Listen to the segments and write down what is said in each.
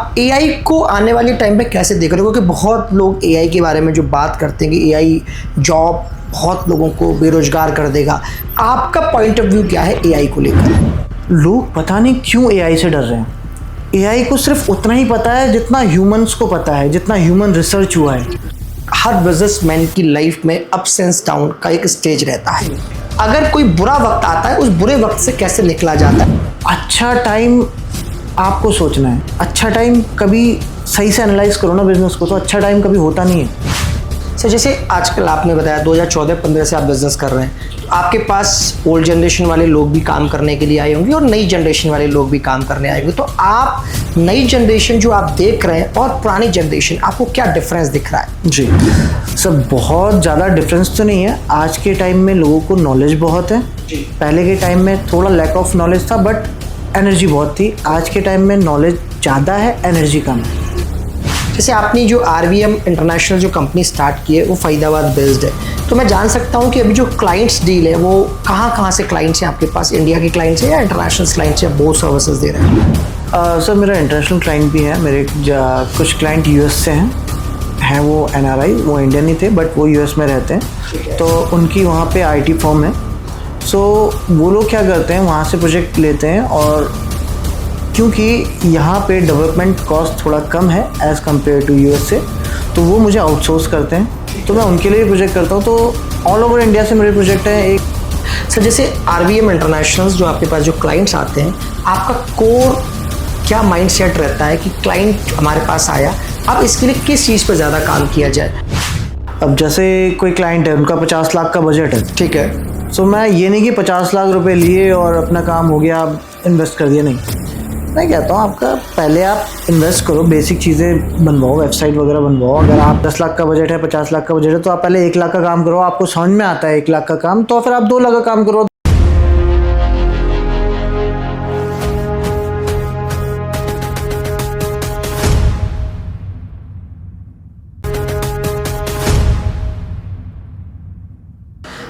आप एआई को आने वाले टाइम पे कैसे देख रहे हो? क्योंकि बहुत लोग एआई के बारे में जो बात करते हैं कि एआई जॉब बहुत लोगों को बेरोजगार कर देगा, आपका पॉइंट ऑफ व्यू क्या है एआई को लेकर? लोग पता नहीं क्यों एआई से डर रहे हैं। एआई को सिर्फ उतना ही पता है जितना ह्यूमंस को पता है, जितना ह्यूमन रिसर्च हुआ है। हर बिजनेसमैन की लाइफ में अप्स एंड डाउन का एक स्टेज रहता है। अगर कोई बुरा वक्त आता है, उस बुरे वक्त से कैसे निकला जाता है? अच्छा टाइम आपको सोचना है। अच्छा टाइम कभी सही से एनालाइज करो ना बिजनेस को, तो अच्छा टाइम कभी होता नहीं है। सर जैसे आजकल आपने बताया 2014-15 से आप बिज़नेस कर रहे हैं, तो आपके पास ओल्ड जनरेशन वाले लोग भी काम करने के लिए आए होंगे और नई जनरेशन वाले लोग भी काम करने आए होंगे। तो आप नई जनरेशन जो आप देख रहे हैं और पुरानी जनरेशन, आपको क्या डिफरेंस दिख रहा है? जी सर, बहुत ज़्यादा डिफरेंस तो नहीं है। आज के टाइम में लोगों को नॉलेज बहुत है। पहले के टाइम में थोड़ा लैक ऑफ नॉलेज था, बट एनर्जी बहुत थी। आज के टाइम में नॉलेज ज़्यादा है, एनर्जी कम है। जैसे आपने जो आरवीएम इंटरनेशनल जो कंपनी स्टार्ट की है वो फरीदाबाद बेस्ड है, तो मैं जान सकता हूँ कि अभी जो क्लाइंट्स डील है वो कहाँ से क्लाइंट्स हैं आपके पास? इंडिया के क्लाइंट्स हैं या इंटरनेशनल क्लाइंट्स हैं? बहुत सर्विसेज दे रहे हैं। सर मेरा इंटरनेशनल क्लाइंट भी है। मेरे कुछ क्लाइंट यूएस से हैं वो एनआरआई, वो इंडियन ही थे बट वो यूएस में रहते हैं, तो उनकी वहाँ पे आईटी फर्म है। सो वो लोग क्या करते हैं, वहाँ से प्रोजेक्ट लेते हैं, और क्योंकि यहाँ पे डेवलपमेंट कॉस्ट थोड़ा कम है एज़ कम्पेयर टू यूएस से, तो वो मुझे आउटसोर्स करते हैं, तो मैं उनके लिए प्रोजेक्ट करता हूँ। तो ऑल ओवर इंडिया से मेरे प्रोजेक्ट हैं। एक सर जैसे आरवीएम इंटरनेशनल जो आपके पास जो क्लाइंट्स आते हैं, आपका कोर क्या माइंडसेट रहता है कि क्लाइंट हमारे पास आया, अब इसके लिए किस चीज़ पर ज़्यादा काम किया जाए? अब जैसे कोई क्लाइंट है, उनका 50 लाख का बजट है, ठीक है, सो मैं ये नहीं कि 50 लाख रुपए लिए और अपना काम हो गया, आप इन्वेस्ट कर दिया, नहीं। मैं कहता हूँ आपका पहले आप इन्वेस्ट करो, बेसिक चीज़ें बनवाओ, वेबसाइट वगैरह बनवाओ। अगर आप 10 लाख का बजट है, 50 लाख का बजट है, तो आप पहले 1 लाख का काम करो। आपको समझ में आता है 1 लाख का काम, तो फिर आप 2 लाख का काम करो।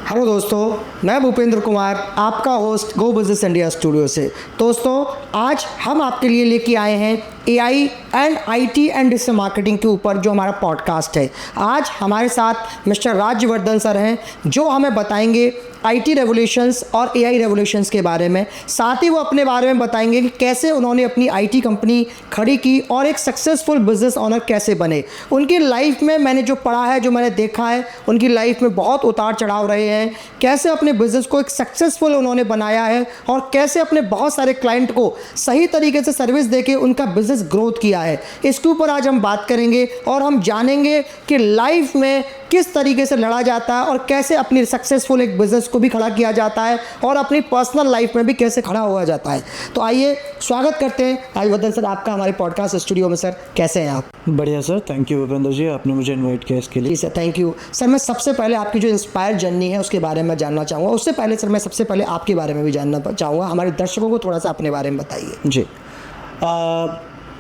हेलो दोस्तों, मैं भूपेंद्र कुमार, आपका होस्ट गो बिजनेस इंडिया स्टूडियो से। दोस्तों आज हम आपके लिए लेके आए हैं AI and IT and digital marketing के ऊपर जो हमारा पॉडकास्ट है। आज हमारे साथ मिस्टर राज्यवर्धन सर हैं जो हमें बताएंगे आईटी रेवोल्यूशंस और एआई रेवोल्यूशंस के बारे में। साथ ही वो अपने बारे में बताएंगे कि कैसे उन्होंने अपनी आईटी कंपनी खड़ी की और एक सक्सेसफुल बिजनेस ओनर कैसे बने। उनकी लाइफ में मैंने जो पढ़ा है, जो मैंने देखा है, उनकी लाइफ में बहुत उतार चढ़ाव रहे हैं। कैसे अपने बिजनेस को एक सक्सेसफुल उन्होंने बनाया है और कैसे अपने बहुत सारे क्लाइंट को सही तरीके से सर्विस देके उनका बिजनेस ग्रोथ किया है। इसके ऊपर आज हम बात करेंगे और हम जानेंगे कि लाइफ में किस तरीके से लड़ा जाता है और कैसे अपनी सक्सेसफुल एक बिजनेस को भी खड़ा किया जाता है और अपनी पर्सनल लाइफ में भी कैसे खड़ा हुआ जाता है। तो आइए स्वागत करते हैं राज्यवर्धन सर आपका हमारे पॉडकास्ट स्टूडियो में। सर कैसे हैं आप? बढ़िया सर, थैंक यू भूपेंद्र जी, आपने मुझे इन्वाइट किया इसके लिए। जी सर, थैंक यू। सर मैं सबसे पहले आपकी जो इंस्पायर जर्नी है उसके बारे में जानना चाहूँगा। उससे पहले सर मैं सबसे पहले आपके बारे में भी जानना चाहूँगा। हमारे दर्शकों को थोड़ा सा अपने बारे में बताइए। जी,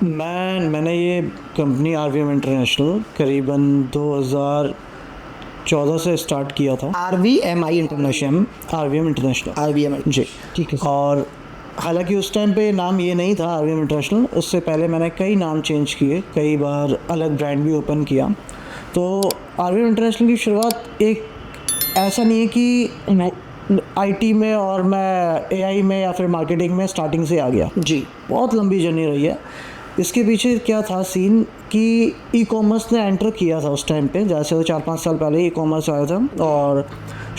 मैंने ये कंपनी आरवीएम इंटरनेशनल करीबन 2014 से स्टार्ट किया था। RVM international, RVM international, RVM जी ठीक है। और हालांकि उस टाइम पे नाम ये नहीं था आरवीएम इंटरनेशनल, उससे पहले मैंने कई नाम चेंज किए, कई बार अलग ब्रांड भी ओपन किया। तो आरवीएम इंटरनेशनल की शुरुआत एक ऐसा नहीं है कि आईटी में और मैं एआई में या फिर मार्केटिंग में स्टार्टिंग से आ गया। जी, बहुत लंबी जर्नी रही है। इसके पीछे क्या था सीन कि ई कॉमर्स ने एंटर किया था उस टाइम पे, जैसे वो 4-5 साल पहले ई कॉमर्स आया था और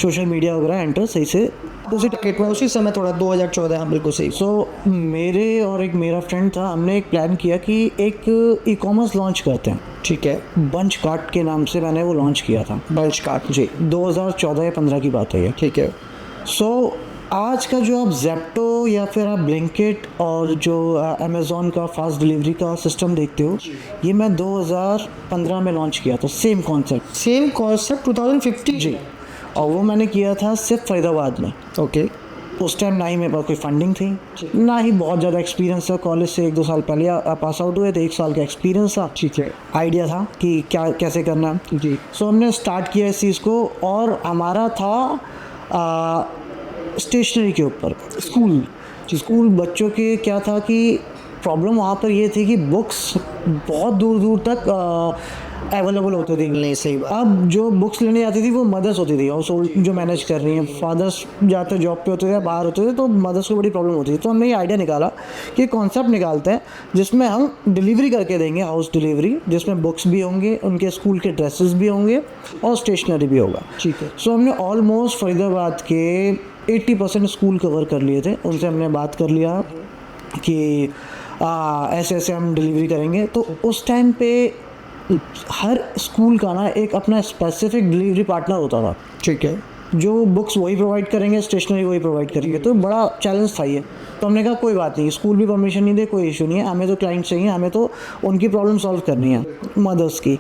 सोशल मीडिया वगैरह एंटर सही से उसी टारगेट में उसी समय थोड़ा 2014, हाँ बिल्कुल सही। सो मेरे और एक मेरा फ्रेंड था, हमने एक प्लान किया कि एक ई कॉमर्स लॉन्च करते हैं। ठीक है, बंच कार्ट के नाम से मैंने वो लॉन्च किया था। बंच कार्ट, जी 2014 या 15 की बात है ये। ठीक है। सो आज का जो आप जेप्टो या फिर आप ब्लिंकिट और जो अमेज़ॉन का फास्ट डिलीवरी का सिस्टम देखते हो, ये मैं 2015 में लॉन्च किया था। Same concept 2015। जी, और वो मैंने किया था सिर्फ फरीदाबाद में। ओके। उस टाइम ना ही मेरे पास कोई फंडिंग थी, ना ही बहुत ज़्यादा एक्सपीरियंस था। कॉलेज से 1-2 साल पहले पास आउट हुए थे, 1 साल का एक्सपीरियंस था। ठीक है। आइडिया था कि क्या कैसे करना है। जी। सो हमने स्टार्ट किया इस चीज़ को, और हमारा था स्टेशनरी के ऊपर। स्कूल बच्चों के क्या था कि प्रॉब्लम वहाँ पर ये थी कि बुक्स बहुत दूर दूर तक अवेलेबल होती थी। नहीं, सही बात। अब जो बुक्स लेने जाती थी वो मदर्स होती थी, हाउस होल्ड जो मैनेज कर रही हैं। फादर्स ज़्यादातर जॉब पे होते थे, बाहर होते थे, तो मदर्स को बड़ी प्रॉब्लम होती थी। तो हमने ये आइडिया निकाला कि कॉन्सेप्ट निकालते हैं जिसमें हम डिलीवरी करके देंगे, हाउस डिलीवरी, जिसमें बुक्स भी होंगे, उनके स्कूल के ड्रेसेस भी होंगे और स्टेशनरी भी होगा। ठीक है। सो हमने ऑलमोस्ट फरीदाबाद के 80% स्कूल कवर कर लिए थे। उनसे हमने बात कर लिया कि ऐसे ऐसे हम डिलीवरी करेंगे। तो उस टाइम पे हर स्कूल का ना एक अपना स्पेसिफिक डिलीवरी पार्टनर होता था। ठीक है। जो बुक्स वही प्रोवाइड करेंगे, स्टेशनरी वही प्रोवाइड करेंगे। तो बड़ा चैलेंज था ये। तो हमने कहा कोई बात नहीं, स्कूल भी परमिशन नहीं दे, कोई इशू नहीं है, हमें तो क्लाइंट चाहिए, हमें तो उनकी प्रॉब्लम सॉल्व करनी है, मदर्स की।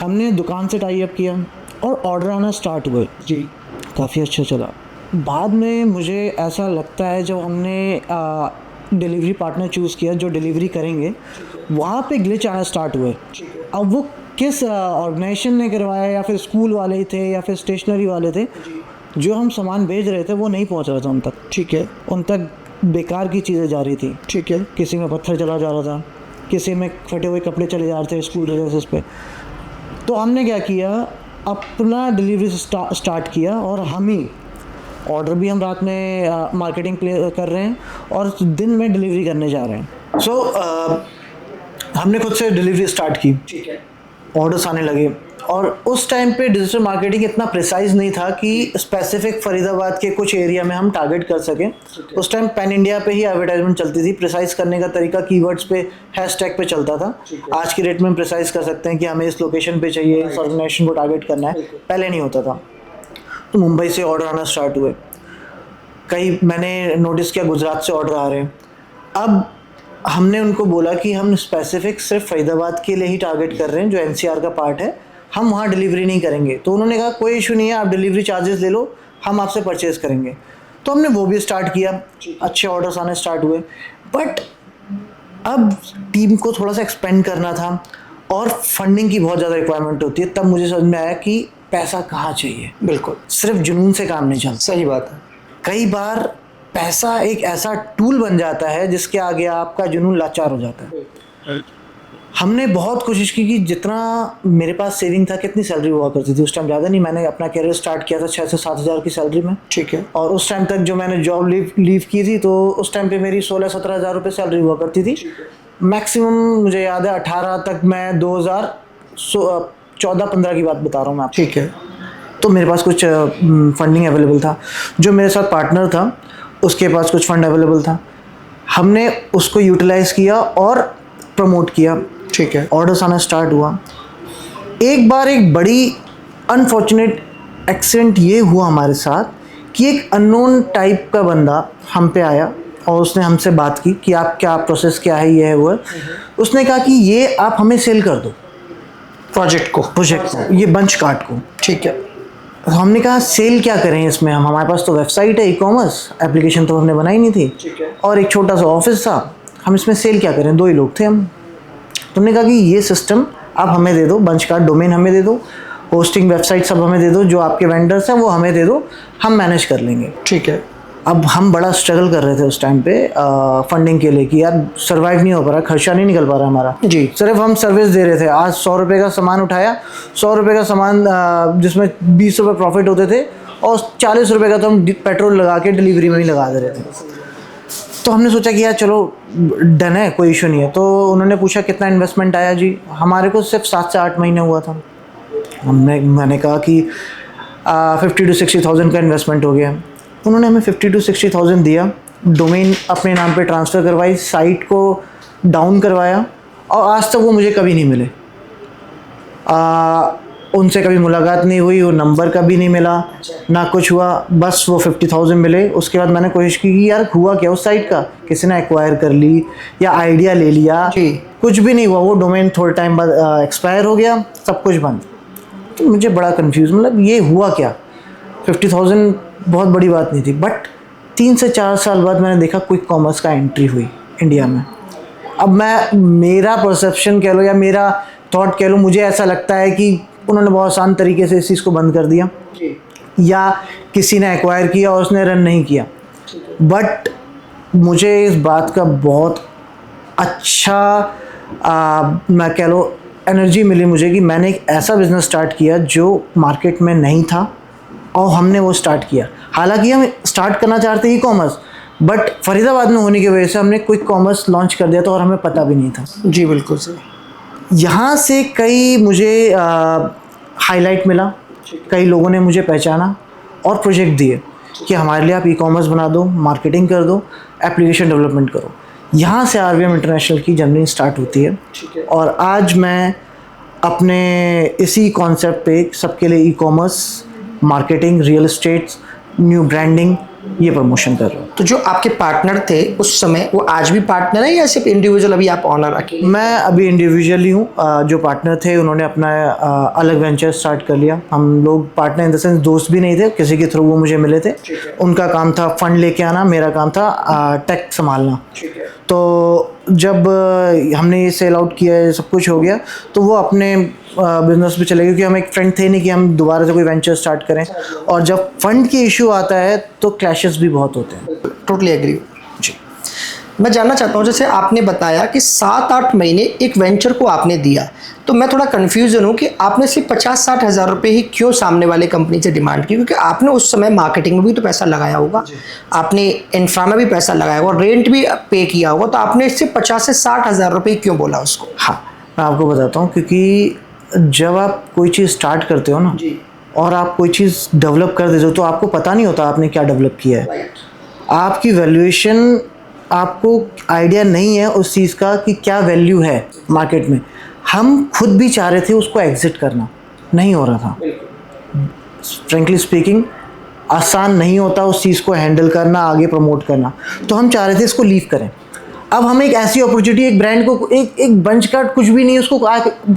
हमने दुकान से टाई अप किया और ऑर्डर आना स्टार्ट हुए जी। काफ़ी अच्छा चला। बाद में मुझे ऐसा लगता है जब हमने डिलीवरी पार्टनर चूज़ किया जो डिलीवरी करेंगे, वहाँ पे ग्लिच आना स्टार्ट हुए। अब वो किस ऑर्गेनाइजेशन ने करवाया, या फिर स्कूल वाले ही थे या फिर स्टेशनरी वाले थे, जो हम सामान भेज रहे थे वो नहीं पहुँच रहा था उन तक। ठीक है। उन तक बेकार की चीज़ें जा रही थी। ठीक है। किसी में पत्थर चला जा रहा था, किसी में फटे हुए कपड़े चले जा रहे थे स्कूल ड्रेसेस पे। तो हमने क्या किया, अपना डिलीवरी स्टार्ट किया और हम ही ऑर्डर भी हम रात में मार्केटिंग कर रहे हैं और दिन में डिलीवरी करने जा रहे हैं। सो हमने खुद से डिलीवरी स्टार्ट की। ठीक है। ऑर्डर्स आने लगे। और उस टाइम पे डिजिटल मार्केटिंग इतना प्रिसाइज नहीं था कि स्पेसिफिक फरीदाबाद के कुछ एरिया में हम टारगेट कर सकें। उस टाइम पैन इंडिया पे ही एडवर्टाइजमेंट चलती थी। प्रिसाइज करने का तरीका कीवर्ड्स पे, हैशटैग पे चलता था। आज की डेट में हम प्रिसाइज कर सकते हैं कि हमें इस लोकेशन पे चाहिए, इस ऑर्गेनाइजेशन को टारगेट करना है, पहले नहीं होता था। तो मुंबई से ऑर्डर आना स्टार्ट हुए, कई मैंने नोटिस किया गुजरात से ऑर्डर आ रहे हैं। अब हमने उनको बोला कि हम स्पेसिफिक सिर्फ फरीदाबाद के लिए ही टारगेट कर रहे हैं, जो एनसीआर का पार्ट है, हम वहाँ डिलीवरी नहीं करेंगे। तो उन्होंने कहा कोई इशू नहीं है, आप डिलीवरी चार्जेस ले लो, हम आपसे परचेज करेंगे। तो हमने वो भी स्टार्ट किया, अच्छे ऑर्डर्स आने स्टार्ट हुए। बट अब टीम को थोड़ा सा एक्सपेंड करना था और फंडिंग की बहुत ज़्यादा रिक्वायरमेंट होती है। तब मुझे समझ में आया कि पैसा कहाँ चाहिए। बिल्कुल सिर्फ जुनून से काम नहीं चलता। सही बात है। कई बार पैसा एक ऐसा टूल बन जाता है जिसके आगे आपका जुनून लाचार हो जाता है। हमने बहुत कोशिश की कि जितना मेरे पास सेविंग था, कितनी सैलरी हुआ करती थी उस टाइम, ज़्यादा नहीं, मैंने अपना कैरियर स्टार्ट किया था 6 से 7 हज़ार की सैलरी में। ठीक है। और उस टाइम तक जो मैंने जॉब लीव की थी, तो उस टाइम पे मेरी 16-17 हज़ार रुपये सैलरी हुआ करती थी। मैक्सिमम मुझे याद है 18 तक, मैं 2014-15 की बात बता रहा हूँ मैं आपको। ठीक है। तो मेरे पास कुछ फंडिंग अवेलेबल था। जो मेरे साथ पार्टनर था उसके पास कुछ फंड अवेलेबल था। हमने उसको यूटिलाइज़ किया और प्रमोट किया। ठीक है। ऑर्डर्स आना स्टार्ट हुआ। एक बार एक बड़ी अनफॉर्चुनेट एक्सीडेंट ये हुआ हमारे साथ कि एक अननोन टाइप का बंदा हम पे आया और उसने हमसे बात की कि आप क्या प्रोसेस क्या है, ये है वो है। उसने कहा कि ये आप हमें सेल कर दो, प्रोजेक्ट को, ये बंच कार्ट को। ठीक है। तो हमने कहा सेल क्या करें इसमें, हम हमारे पास तो वेबसाइट है, ई-कॉमर्स एप्लीकेशन तो हमने बनाई नहीं थी। ठीक है। और एक छोटा सा ऑफिस था, हम इसमें सेल क्या करें, 2 ही लोग थे हम। तो हमने कहा कि ये सिस्टम आप हमें दे दो, बंच कार्ड डोमेन हमें दे दो, होस्टिंग वेबसाइट सब हमें दे दो, जो आपके वेंडर्स हैं वो हमें दे दो, हम मैनेज कर लेंगे। ठीक है। अब हम बड़ा स्ट्रगल कर रहे थे उस टाइम पे फंडिंग के लिए कि यार सर्वाइव नहीं हो पा रहा, खर्चा नहीं निकल पा रहा हमारा। जी। सिर्फ हम सर्विस दे रहे थे। आज 100 रुपये का सामान उठाया, 100 रुपये का सामान जिसमें 20 रुपये प्रॉफिट होते थे और 40 रुपये का तो हम पेट्रोल लगा के डिलीवरी में ही लगा दे रहे थे। तो हमने सोचा कि यार चलो डन है, कोई इशू नहीं है। तो उन्होंने पूछा कितना इन्वेस्टमेंट आया जी, हमारे को सिर्फ 7 से 8 महीने हुआ था। मैंने कहा कि 50 to 60,000 का इन्वेस्टमेंट हो गया। उन्होंने हमें 50 to 60,000 दिया, डोमेन अपने नाम पे ट्रांसफ़र करवाई, साइट को डाउन करवाया और आज तक वो मुझे कभी नहीं मिले। उनसे कभी मुलाकात नहीं हुई, वो नंबर कभी नहीं मिला, ना कुछ हुआ, बस वो 50,000 मिले। उसके बाद मैंने कोशिश की कि यार हुआ क्या उस साइट का, किसी ने एक्वायर कर ली या आइडिया ले लिया, कुछ भी नहीं हुआ। वो डोमेन थोड़े टाइम बाद एक्सपायर हो गया, सब कुछ बंद। तो मुझे बड़ा कंफ्यूज, मतलब ये हुआ क्या। 50,000 बहुत बड़ी बात नहीं थी। बट 3 से 4 साल बाद मैंने देखा क्विक कॉमर्स का एंट्री हुई इंडिया में। अब मेरा परसेप्शन कह लो या मेरा थॉट कह लो, मुझे ऐसा लगता है कि उन्होंने बहुत आसान तरीके से इस चीज़ को बंद कर दिया या किसी ने एक्वायर किया और उसने रन नहीं किया। बट मुझे इस बात का बहुत अच्छा मैं कह लो एनर्जी मिली मुझे कि मैंने एक ऐसा बिज़नेस स्टार्ट किया जो मार्केट में नहीं था और हमने वो स्टार्ट किया। हालांकि हम स्टार्ट करना चाहते ई कॉमर्स, बट फरीदाबाद में होने की वजह से हमने क्विक कॉमर्स लॉन्च कर दिया था और हमें पता भी नहीं था। जी बिल्कुल सही। यहाँ से कई मुझे हाईलाइट मिला, कई लोगों ने मुझे पहचाना और प्रोजेक्ट दिए कि हमारे लिए आप ई कॉमर्स बना दो, मार्केटिंग कर दो, एप्लीकेशन डेवलपमेंट करो। यहाँ से RVM इंटरनेशनल की जर्नी स्टार्ट होती है और आज मैं अपने इसी कॉन्सेप्ट पे सबके लिए e commerce, marketing, real estate, new branding, ये प्रमोशन कर रहा हूँ। तो जो आपके पार्टनर थे उस समय, वो आज भी पार्टनर है या सिर्फ इंडिविजुअल अभी आप ऑनर अकेले? मैं अभी इंडिविजुअली हूँ। जो पार्टनर थे उन्होंने अपना अलग वेंचर स्टार्ट कर लिया। हम लोग पार्टनर इन द सेंस दोस्त भी नहीं थे, किसी के थ्रू वो मुझे मिले थे। उनका काम था फंड लेके आना, मेरा काम था टेक संभालना। तो जब हमने ये सेल आउट किया, ये सब कुछ हो गया, तो वो अपने बिजनेस पे चले गए क्योंकि हम एक फ्रेंड थे नहीं कि हम दोबारा से कोई वेंचर स्टार्ट करें। और जब फंड की इशू आता है तो क्लैशेस भी बहुत होते हैं। Totally agree. जी। मैं जानना चाहता हूँ, जैसे आपने बताया कि 7-8 महीने एक वेंचर को आपने दिया, तो मैं थोड़ा कन्फ्यूजन हूँ कि आपने सिर्फ 50-60 हज़ार रुपये ही क्यों सामने वाले कंपनी से डिमांड की? क्योंकि आपने उस समय मार्केटिंग में भी तो पैसा लगाया होगा, आपने इंफ्रा में भी पैसा लगाया होगा, रेंट भी पे किया होगा, तो आपने सिर्फ 50 से 60 हज़ार रुपये क्यों बोला उसको? हाँ, मैं आपको बताता हूँ, क्योंकि जब आप कोई चीज़ स्टार्ट करते हो ना और आप कोई चीज़ डेवलप कर देते हो तो आपको पता नहीं होता आपने क्या डेवलप किया है। आपकी वैल्यूएशन, आपको आइडिया नहीं है उस चीज़ का कि क्या वैल्यू है मार्केट में। हम खुद भी चाह रहे थे उसको एग्जिट करना, नहीं हो रहा था। फ्रेंकली स्पीकिंग, आसान नहीं होता उस चीज़ को हैंडल करना, आगे प्रमोट करना। तो हम चाह रहे थे इसको लीव करें। अब हमें एक ऐसी अपॉर्चुनिटी, एक ब्रांड को, एक बंच कार्ड कुछ भी नहीं है, उसको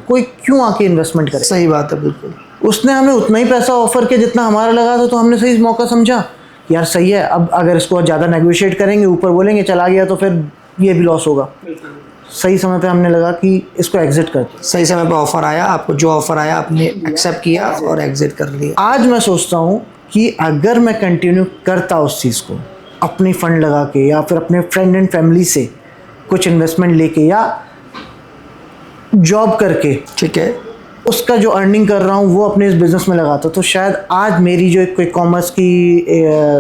कोई क्यों आके इन्वेस्टमेंट करे? सही बात है, बिल्कुल। उसने हमें उतना ही पैसा ऑफर किया जितना हमारा लगा था, तो हमने सही मौका समझा यार सही है। अब अगर इसको ज़्यादा नेगोशिएट करेंगे, ऊपर बोलेंगे, चला गया तो फिर ये भी लॉस होगा। सही समय पे हमने लगा कि इसको एग्जिट करते। सही समय पे ऑफर आया, आपको जो ऑफर आया आपने एक्सेप्ट किया और एग्जिट कर लिया। आज मैं सोचता हूँ कि अगर मैं कंटिन्यू करता उस चीज़ को, अपनी फंड लगा के या फिर अपने फ्रेंड एंड फैमिली से कुछ इन्वेस्टमेंट लेके या जॉब करके, ठीक है, उसका जो अर्निंग कर रहा हूँ वो अपने इस बिज़नेस में लगाता, तो शायद आज मेरी जो एक क्विक कॉमर्स की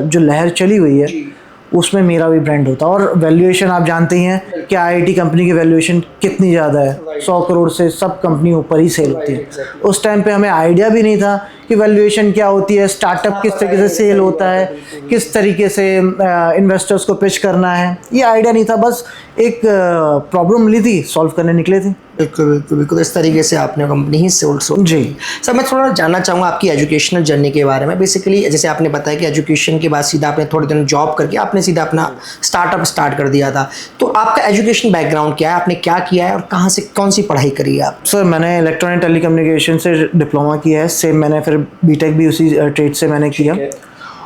जो लहर चली हुई है उसमें मेरा भी ब्रांड होता। और वैल्यूएशन आप जानते ही हैं कि IIT कंपनी की वैल्यूएशन कितनी ज़्यादा है, 100 करोड़ से सब कंपनी ऊपर ही सेल होती है। उस टाइम पे हमें आइडिया भी नहीं था कि वैल्यूएशन क्या होती है, स्टार्टअप किस तरीके से सेल होता है, किस तरीके से इन्वेस्टर्स को पिच करना है, ये आइडिया नहीं था। बस एक प्रॉब्लम मिली थी, सॉल्व करने निकले थे। बिल्कुल बिल्कुल बिल्कुल, इस तरीके से आपने कंपनी ही सोल्ड। जी सर, मैं थोड़ा जानना चाहूँगा आपकी एजुकेशनल जर्नी के बारे में। बेसिकली जैसे आपने बताया कि एजुकेशन के बाद सीधा आपने थोड़े दिन जॉब करके आपने सीधा अपना स्टार्टअप स्टार्ट कर दिया था, तो आपका एजुकेशन बैकग्राउंड क्या है, आपने क्या किया है और कहाँ से कौन सी पढ़ाई करी है आप? सर, मैंने इलेक्ट्रॉनिक टेलीकम्युनिकेशन से डिप्लोमा किया है, सेम मैंने फिर बीटेक भी उसी ट्रेड से मैंने किया।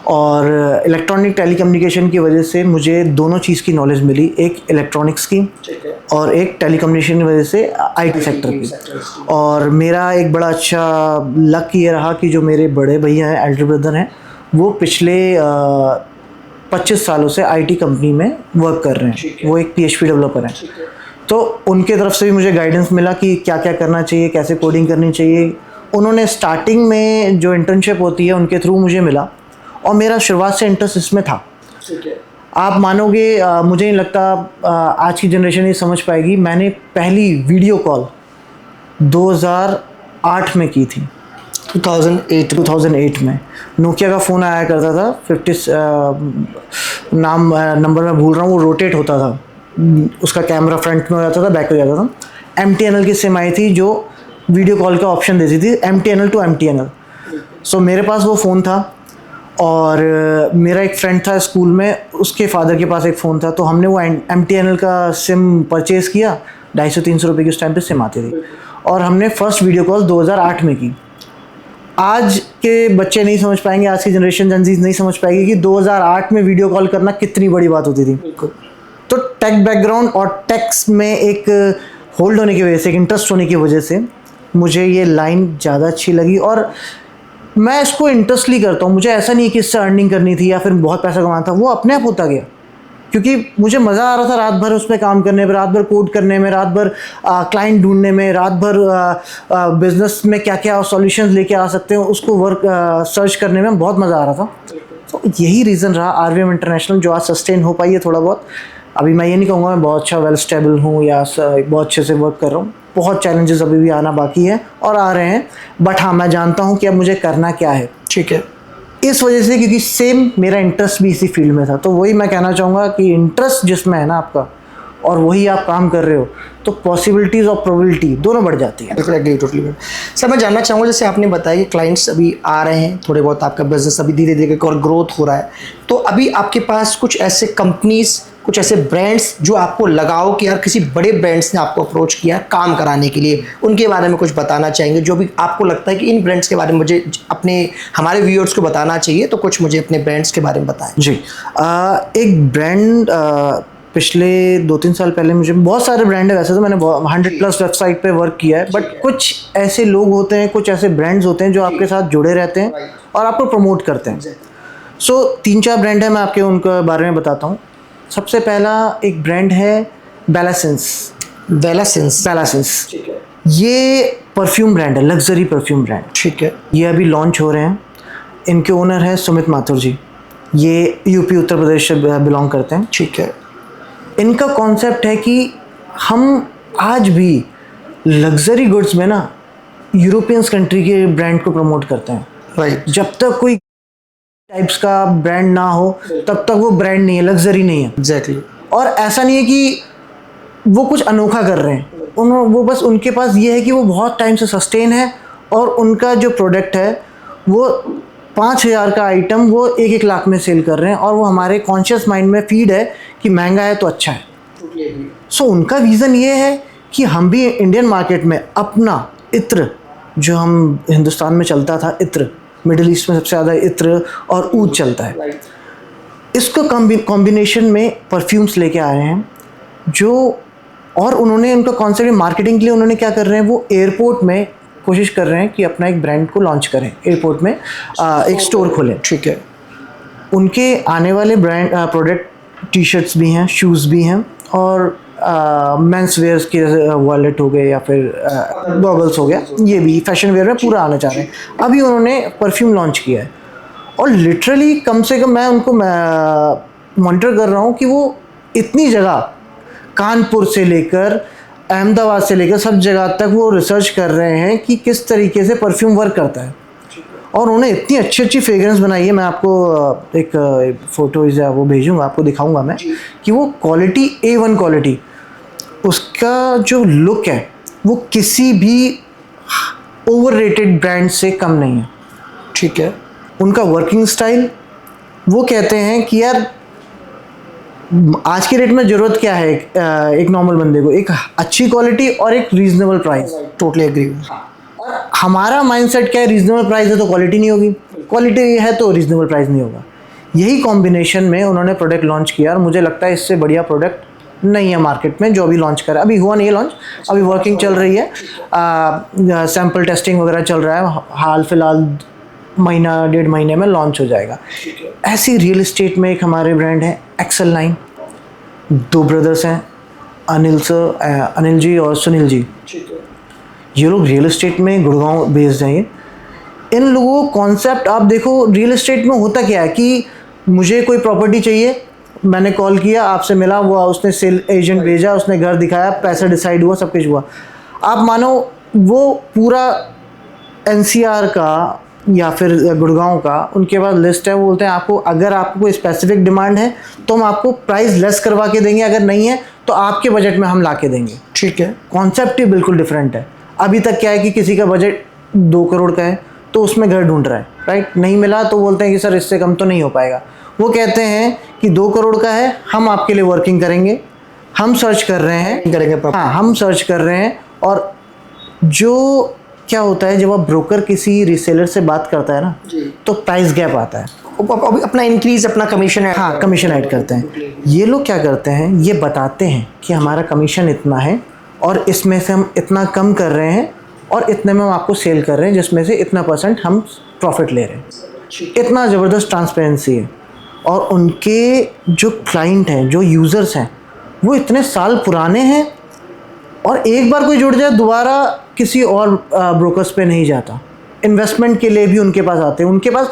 और इलेक्ट्रॉनिक टेलीकम्युनिकेशन की वजह से मुझे दोनों चीज़ की नॉलेज मिली, एक इलेक्ट्रॉनिक्स की और एक टेलीकम्युनिकेशन की वजह से IT सेक्टर की। और मेरा एक बड़ा अच्छा लक ये रहा कि जो मेरे बड़े भैया हैं, एल्डर ब्रदर हैं, वो पिछले 25 सालों से IT कंपनी में वर्क कर रहे हैं। वो एक PHP डेवलपर हैं, तो उनके तरफ से भी मुझे गाइडेंस मिला कि क्या क्या करना चाहिए, कैसे कोडिंग करनी चाहिए। उन्होंने स्टार्टिंग में जो इंटर्नशिप होती है उनके थ्रू मुझे मिला और मेरा शुरुआत से इंटरेस्ट इसमें था। आप मानोगे, मुझे नहीं लगता आज की जनरेशन ये समझ पाएगी, मैंने पहली वीडियो कॉल 2008 में की थी। 2008 में नोकिया का फ़ोन आया करता था, 50 नंबर मैं भूल रहा हूँ, वो रोटेट होता था, उसका कैमरा फ्रंट में हो जाता था, बैक हो जाता था। MTNL की सिम आई थी जो वीडियो कॉल का ऑप्शन देती थी, MTNL टू MTNL। सो मेरे पास वो फ़ोन था और मेरा एक फ्रेंड था स्कूल में, उसके फादर के पास एक फ़ोन था, तो हमने वो MTNL का सिम परचेज़ किया। 250-300 रुपये की उस टाइम पे सिम आती थी और हमने फर्स्ट वीडियो कॉल 2008 में की। आज के बच्चे नहीं समझ पाएंगे, आज की जनरेशन जनजीज नहीं समझ पाएगी कि 2008 में वीडियो कॉल करना कितनी बड़ी बात होती थी। तो टेक बैकग्राउंड और टेक्स में एक होल्ड होने की वजह से, एक इंटरेस्ट होने की वजह से मुझे ये लाइन ज़्यादा अच्छी लगी और मैं इसको इंटरेस्टली करता हूँ। मुझे ऐसा नहीं कि इससे अर्निंग करनी थी या फिर बहुत पैसा कमाना था, वो अपने आप होता गया। क्योंकि मुझे मज़ा आ रहा था रात भर उस पर काम करने में, रात भर कोड करने में, रात भर क्लाइंट ढूंढने में, रात भर बिजनेस में क्या क्या सॉल्यूशंस लेके आ सकते हैं उसको वर्क सर्च करने में बहुत मज़ा आ रहा था। तो यही रीज़न रहा आरवीएम इंटरनेशनल जो आज सस्टेन हो पाई है थोड़ा बहुत। अभी मैं ये नहीं कहूँगा मैं बहुत अच्छा वेल स्टेबल हूँ या बहुत अच्छे से वर्क कर रहा हूँ, बहुत चैलेंजेस अभी भी आना बाकी है और आ रहे हैं, बट हाँ मैं जानता हूँ कि अब मुझे करना क्या है। ठीक है, इस वजह से क्योंकि सेम मेरा इंटरेस्ट भी इसी फील्ड में था, तो वही मैं कहना चाहूँगा कि इंटरेस्ट जिसमें है ना आपका और वही आप काम कर रहे हो तो पॉसिबिलिटीज़ और प्रोबेबिलिटी दोनों बढ़ जाती है। बिल्कुल एग्री, टोटली। सर मैं जानना चाहूँगा, जैसे आपने बताया कि क्लाइंट्स अभी आ रहे हैं, थोड़े बहुत आपका बिजनेस अभी धीरे धीरे और ग्रोथ हो रहा है, तो अभी आपके पास कुछ ऐसे कंपनीज, कुछ ऐसे ब्रांड्स जो आपको लगाओ कि यार किसी बड़े ब्रांड्स ने आपको अप्रोच किया काम कराने के लिए, उनके बारे में कुछ बताना चाहेंगे जो भी आपको लगता है कि इन ब्रांड्स के बारे में मुझे अपने हमारे व्यूअर्स को बताना चाहिए, तो कुछ मुझे अपने ब्रांड्स के बारे में बताएं। जी, एक ब्रांड पिछले 2-3 साल पहले, मुझे बहुत सारे ब्रांड है वैसे तो, मैंने 100+ वेबसाइट पे वर्क किया है, बट कुछ ऐसे लोग होते हैं, कुछ ऐसे ब्रांड्स होते हैं जो आपके साथ जुड़े रहते हैं और आपको प्रमोट करते हैं। सो 3-4 ब्रांड है, मैं आपके उनके बारे में बताता हूँ। सबसे पहला एक ब्रांड है बेलासेंस। बेलासेंस ये परफ्यूम ब्रांड है, लग्जरी परफ्यूम ब्रांड। ठीक है, ये अभी लॉन्च हो रहे हैं। इनके ओनर हैं सुमित माथुर जी, ये यूपी उत्तर प्रदेश से बिलोंग करते हैं। ठीक है, इनका कॉन्सेप्ट है कि हम आज भी लग्जरी गुड्स में ना यूरोपियंस कंट्री के ब्रांड को प्रमोट करते हैं। राइट। जब तक कोई टाइप्स का ब्रांड ना हो तब तक वो ब्रांड नहीं है, लग्जरी नहीं है। एग्जैक्टली। और ऐसा नहीं है कि वो कुछ अनोखा कर रहे हैं, वो बस उनके पास ये है कि वो बहुत टाइम से सस्टेन है और उनका जो प्रोडक्ट है वो 5,000 का आइटम वो 1-1 लाख में सेल कर रहे हैं और वो हमारे कॉन्शियस माइंड में फीड है कि महंगा है तो अच्छा है। सो उनका विज़न ये है कि हम भी इंडियन मार्केट में अपना इत्र, जो हम हिंदुस्तान में चलता था इत्र, मिडिल ईस्ट में सबसे ज़्यादा इत्र और ऊद चलता है, इसको कॉम्बिनेशन में परफ्यूम्स लेके आ रहे हैं जो, और उन्होंने उनका कॉन्सेप्ट मार्केटिंग के लिए उन्होंने क्या कर रहे हैं, वो एयरपोर्ट में कोशिश कर रहे हैं कि अपना एक ब्रांड को लॉन्च करें, एयरपोर्ट में एक स्टोर खोलें। ठीक है। उनके आने वाले ब्रांड प्रोडक्ट टी-शर्ट्स भी हैं, शूज़ भी हैं और मेंस वेयर्स के वॉलेट हो गए या फिर गॉगल्स हो गया, ये भी फैशन वेयर में पूरा आना चाह रहे हैं। अभी उन्होंने परफ्यूम लॉन्च किया है और लिटरली कम से कम मैं उनको मॉनिटर कर रहा हूँ कि वो इतनी जगह, कानपुर से लेकर अहमदाबाद से लेकर सब जगह तक वो रिसर्च कर रहे हैं कि किस तरीके से परफ्यूम वर्क करता है और उन्हें इतनी अच्छी अच्छी फ्रेग्रेंस बनाई है। मैं आपको एक फ़ोटोज़ वो भेजूँगा, आपको दिखाऊंगा मैं कि वो क्वालिटी A1 क्वालिटी, उसका जो लुक है वो किसी भी ओवररेटेड ब्रांड से कम नहीं है। ठीक है। उनका वर्किंग स्टाइल, वो कहते हैं कि यार आज के रेट में ज़रूरत क्या है एक नॉर्मल बंदे को, एक अच्छी क्वालिटी और एक रीज़नेबल प्राइस। Totally agree. हमारा माइंडसेट क्या है, रीज़नेबल प्राइस है तो क्वालिटी नहीं होगी, क्वालिटी है तो रीज़नेबल प्राइस नहीं होगा। यही कॉम्बिनेशन में उन्होंने प्रोडक्ट लॉन्च किया और मुझे लगता है इससे बढ़िया प्रोडक्ट नहीं है मार्केट में जो अभी लॉन्च करा। अभी हुआ नहीं है लॉन्च, अभी वर्किंग चल रही है, सैम्पल टेस्टिंग वगैरह चल रहा है, हाल फिलहाल महीना 1.5 महीने में लॉन्च हो जाएगा। ऐसी रियल एस्टेट में एक हमारे ब्रांड है एक्सेल 9, 2 ब्रदर्स हैं, अनिल जी और सुनील जी। ये लोग रियल एस्टेट में गुड़गांव बेस्ड हैं। इन लोगों को कॉन्सेप्ट आप देखो, रियल एस्टेट में होता क्या है कि मुझे कोई प्रॉपर्टी चाहिए, मैंने कॉल किया, आपसे मिला, वो उसने सेल एजेंट भेजा, उसने घर दिखाया, पैसा डिसाइड हुआ, सब कुछ हुआ। आप मानो वो पूरा NCR का या फिर गुड़गांव का उनके पास लिस्ट है, वो बोलते हैं आपको अगर आपको कोई स्पेसिफिक डिमांड है तो हम आपको प्राइस लेस करवा के देंगे, अगर नहीं है तो आपके बजट में हम ला के देंगे। ठीक है। कॉन्सेप्ट ही बिल्कुल डिफरेंट है। अभी तक क्या है कि किसी का बजट 2 करोड़ का है तो उसमें घर ढूंढ रहा है, राइट, नहीं मिला तो बोलते हैं कि सर इससे कम तो नहीं हो पाएगा। वो कहते हैं कि 2 करोड़ का है, हम आपके लिए वर्किंग करेंगे, हम सर्च कर रहे हैं, हाँ हम सर्च कर रहे हैं। और जो क्या होता है जब आप ब्रोकर किसी रीसेलर से बात करता है ना तो प्राइस गैप आता है, अपना इंक्रीज, अपना कमीशन है, हाँ कमीशन ऐड करते हैं। ये लोग क्या करते हैं, ये बताते हैं कि हमारा कमीशन इतना है और इसमें से हम इतना कम कर रहे हैं और इतने में हम आपको सेल कर रहे हैं, जिसमें से इतना % हम प्रॉफिट ले रहे हैं। इतना ज़बरदस्त ट्रांसपेरेंसी है और उनके जो क्लाइंट हैं, जो यूज़र्स हैं, वो इतने साल पुराने हैं और एक बार कोई जुड़ जाए दोबारा किसी और ब्रोकर्स पे नहीं जाता। इन्वेस्टमेंट के लिए भी उनके पास आते हैं। उनके पास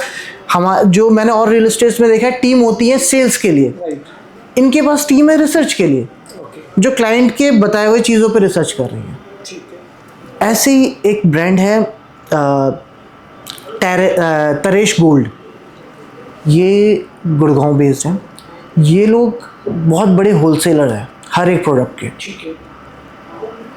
जो मैंने और रियल एस्टेट में देखा है, टीम होती है सेल्स के लिए, इनके पास टीम है रिसर्च के लिए, जो क्लाइंट के बताए हुए चीज़ों पे रिसर्च कर रही है। ऐसे ही एक ब्रांड है तरेश गोल्ड, ये गुड़गांव बेस्ड है। ये लोग बहुत बड़े होलसेलर हैं हर एक प्रोडक्ट के,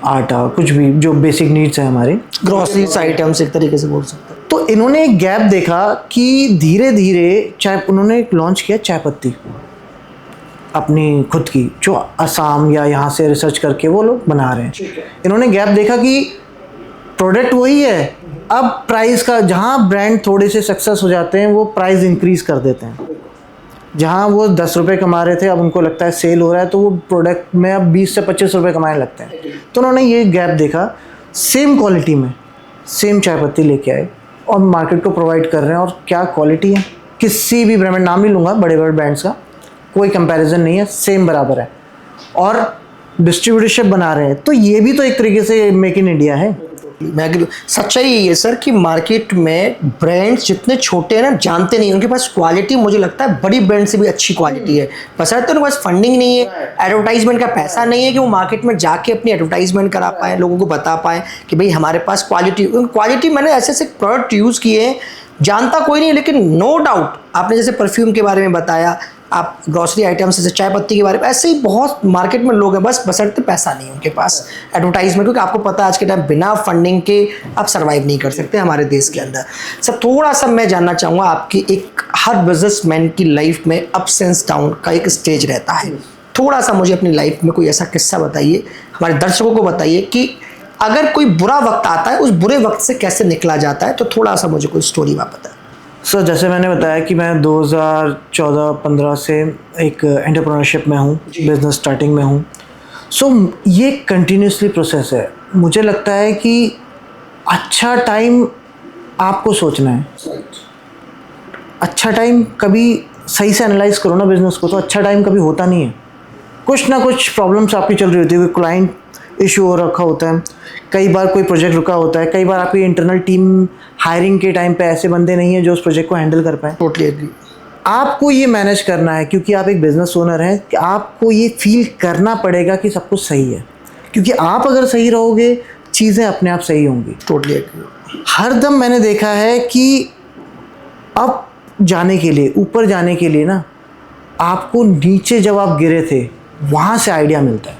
आटा कुछ भी जो बेसिक नीड्स हैं हमारे, ग्रोसरीज आइटम्स एक तरीके से बोल सकते हैं। तो इन्होंने एक गैप देखा कि धीरे धीरे उन्होंने लॉन्च किया चाय पत्ती अपनी खुद की, जो असम या यहाँ से रिसर्च करके वो लोग बना रहे हैं। इन्होंने गैप देखा कि प्रोडक्ट वही है, अब प्राइस का, जहाँ ब्रांड थोड़े से सक्सेस हो जाते हैं वो प्राइस इंक्रीज़ कर देते हैं। जहाँ वो 10 रुपये कमा रहे थे, अब उनको लगता है सेल हो रहा है तो वो प्रोडक्ट में अब 20 से 25 रुपये कमाने लगते हैं। तो उन्होंने ये गैप देखा, सेम क्वालिटी में सेम चाय पत्ती लेके आए और मार्केट को प्रोवाइड कर रहे हैं। और क्या क्वालिटी है, किसी भी ब्रांड, नाम नहीं लूँगा, बड़े बड़े ब्रांड्स का कोई कंपैरिजन नहीं है, सेम बराबर है, और डिस्ट्रीब्यूटरशिप बना रहे हैं। तो ये भी तो एक तरीके से मेक इन इंडिया है। मैं सच्चाई यही है सर कि मार्केट में ब्रांड्स जितने छोटे हैं ना, जानते नहीं, उनके पास क्वालिटी मुझे लगता है बड़ी ब्रांड से भी अच्छी क्वालिटी है, बस है तो उनके पास फंडिंग नहीं है, एडवर्टाइजमेंट का पैसा नहीं है कि वो मार्केट में जाके अपनी एडवर्टाइजमेंट करा पाए, लोगों को बता पाए कि भाई हमारे पास क्वालिटी मैंने ऐसे ऐसे प्रोडक्ट यूज़ किए हैं, जानता कोई नहीं, लेकिन नो डाउट आपने जैसे परफ्यूम के बारे में बताया, आप ग्रॉसरी आइटम्स जैसे चाय पत्ती के बारे में, ऐसे ही बहुत मार्केट में लोग हैं, बस बशर्ते पैसा नहीं है उनके पास एडवर्टाइजमेंट, क्योंकि आपको पता है आज के टाइम बिना फंडिंग के आप सर्वाइव नहीं कर सकते हमारे देश के अंदर। सर थोड़ा सा मैं जानना चाहूँगा, आपकी एक हर बिजनेसमैन की लाइफ में अप्स एंड डाउन का एक स्टेज रहता है, थोड़ा सा मुझे अपनी लाइफ में कोई ऐसा किस्सा बताइए, हमारे दर्शकों को बताइए कि अगर कोई बुरा वक्त आता है उस बुरे वक्त से कैसे निकला जाता है, तो थोड़ा सा मुझे कोई स्टोरी आप बताएं। सर जैसे मैंने बताया कि मैं 2014-15 से एक एंटरप्रेन्योरशिप में हूँ, बिजनेस स्टार्टिंग में हूँ। सो ये कंटिन्यूसली प्रोसेस है। मुझे लगता है कि अच्छा टाइम आपको सोचना है। अच्छा टाइम कभी सही से एनालाइज करो ना बिज़नेस को, तो अच्छा टाइम कभी होता नहीं है। कुछ ना कुछ प्रॉब्लम्स आपकी चल रही होती है, कोई क्लाइंट इशू हो रखा होता है, कई बार कोई प्रोजेक्ट रुका होता है, कई बार आपकी इंटरनल टीम हायरिंग के टाइम पे ऐसे बंदे नहीं हैं जो उस प्रोजेक्ट को हैंडल कर पाए। Totally agree. आपको ये मैनेज करना है, क्योंकि आप एक बिजनेस ओनर हैं, कि आपको ये फील करना पड़ेगा कि सब कुछ सही है, क्योंकि आप अगर सही रहोगे चीज़ें अपने आप सही होंगी। Totally agree. हर दम मैंने देखा है कि अब जाने के लिए, ऊपर जाने के लिए ना, आपको नीचे जब आप गिरे थे वहाँ से आइडिया मिलता है।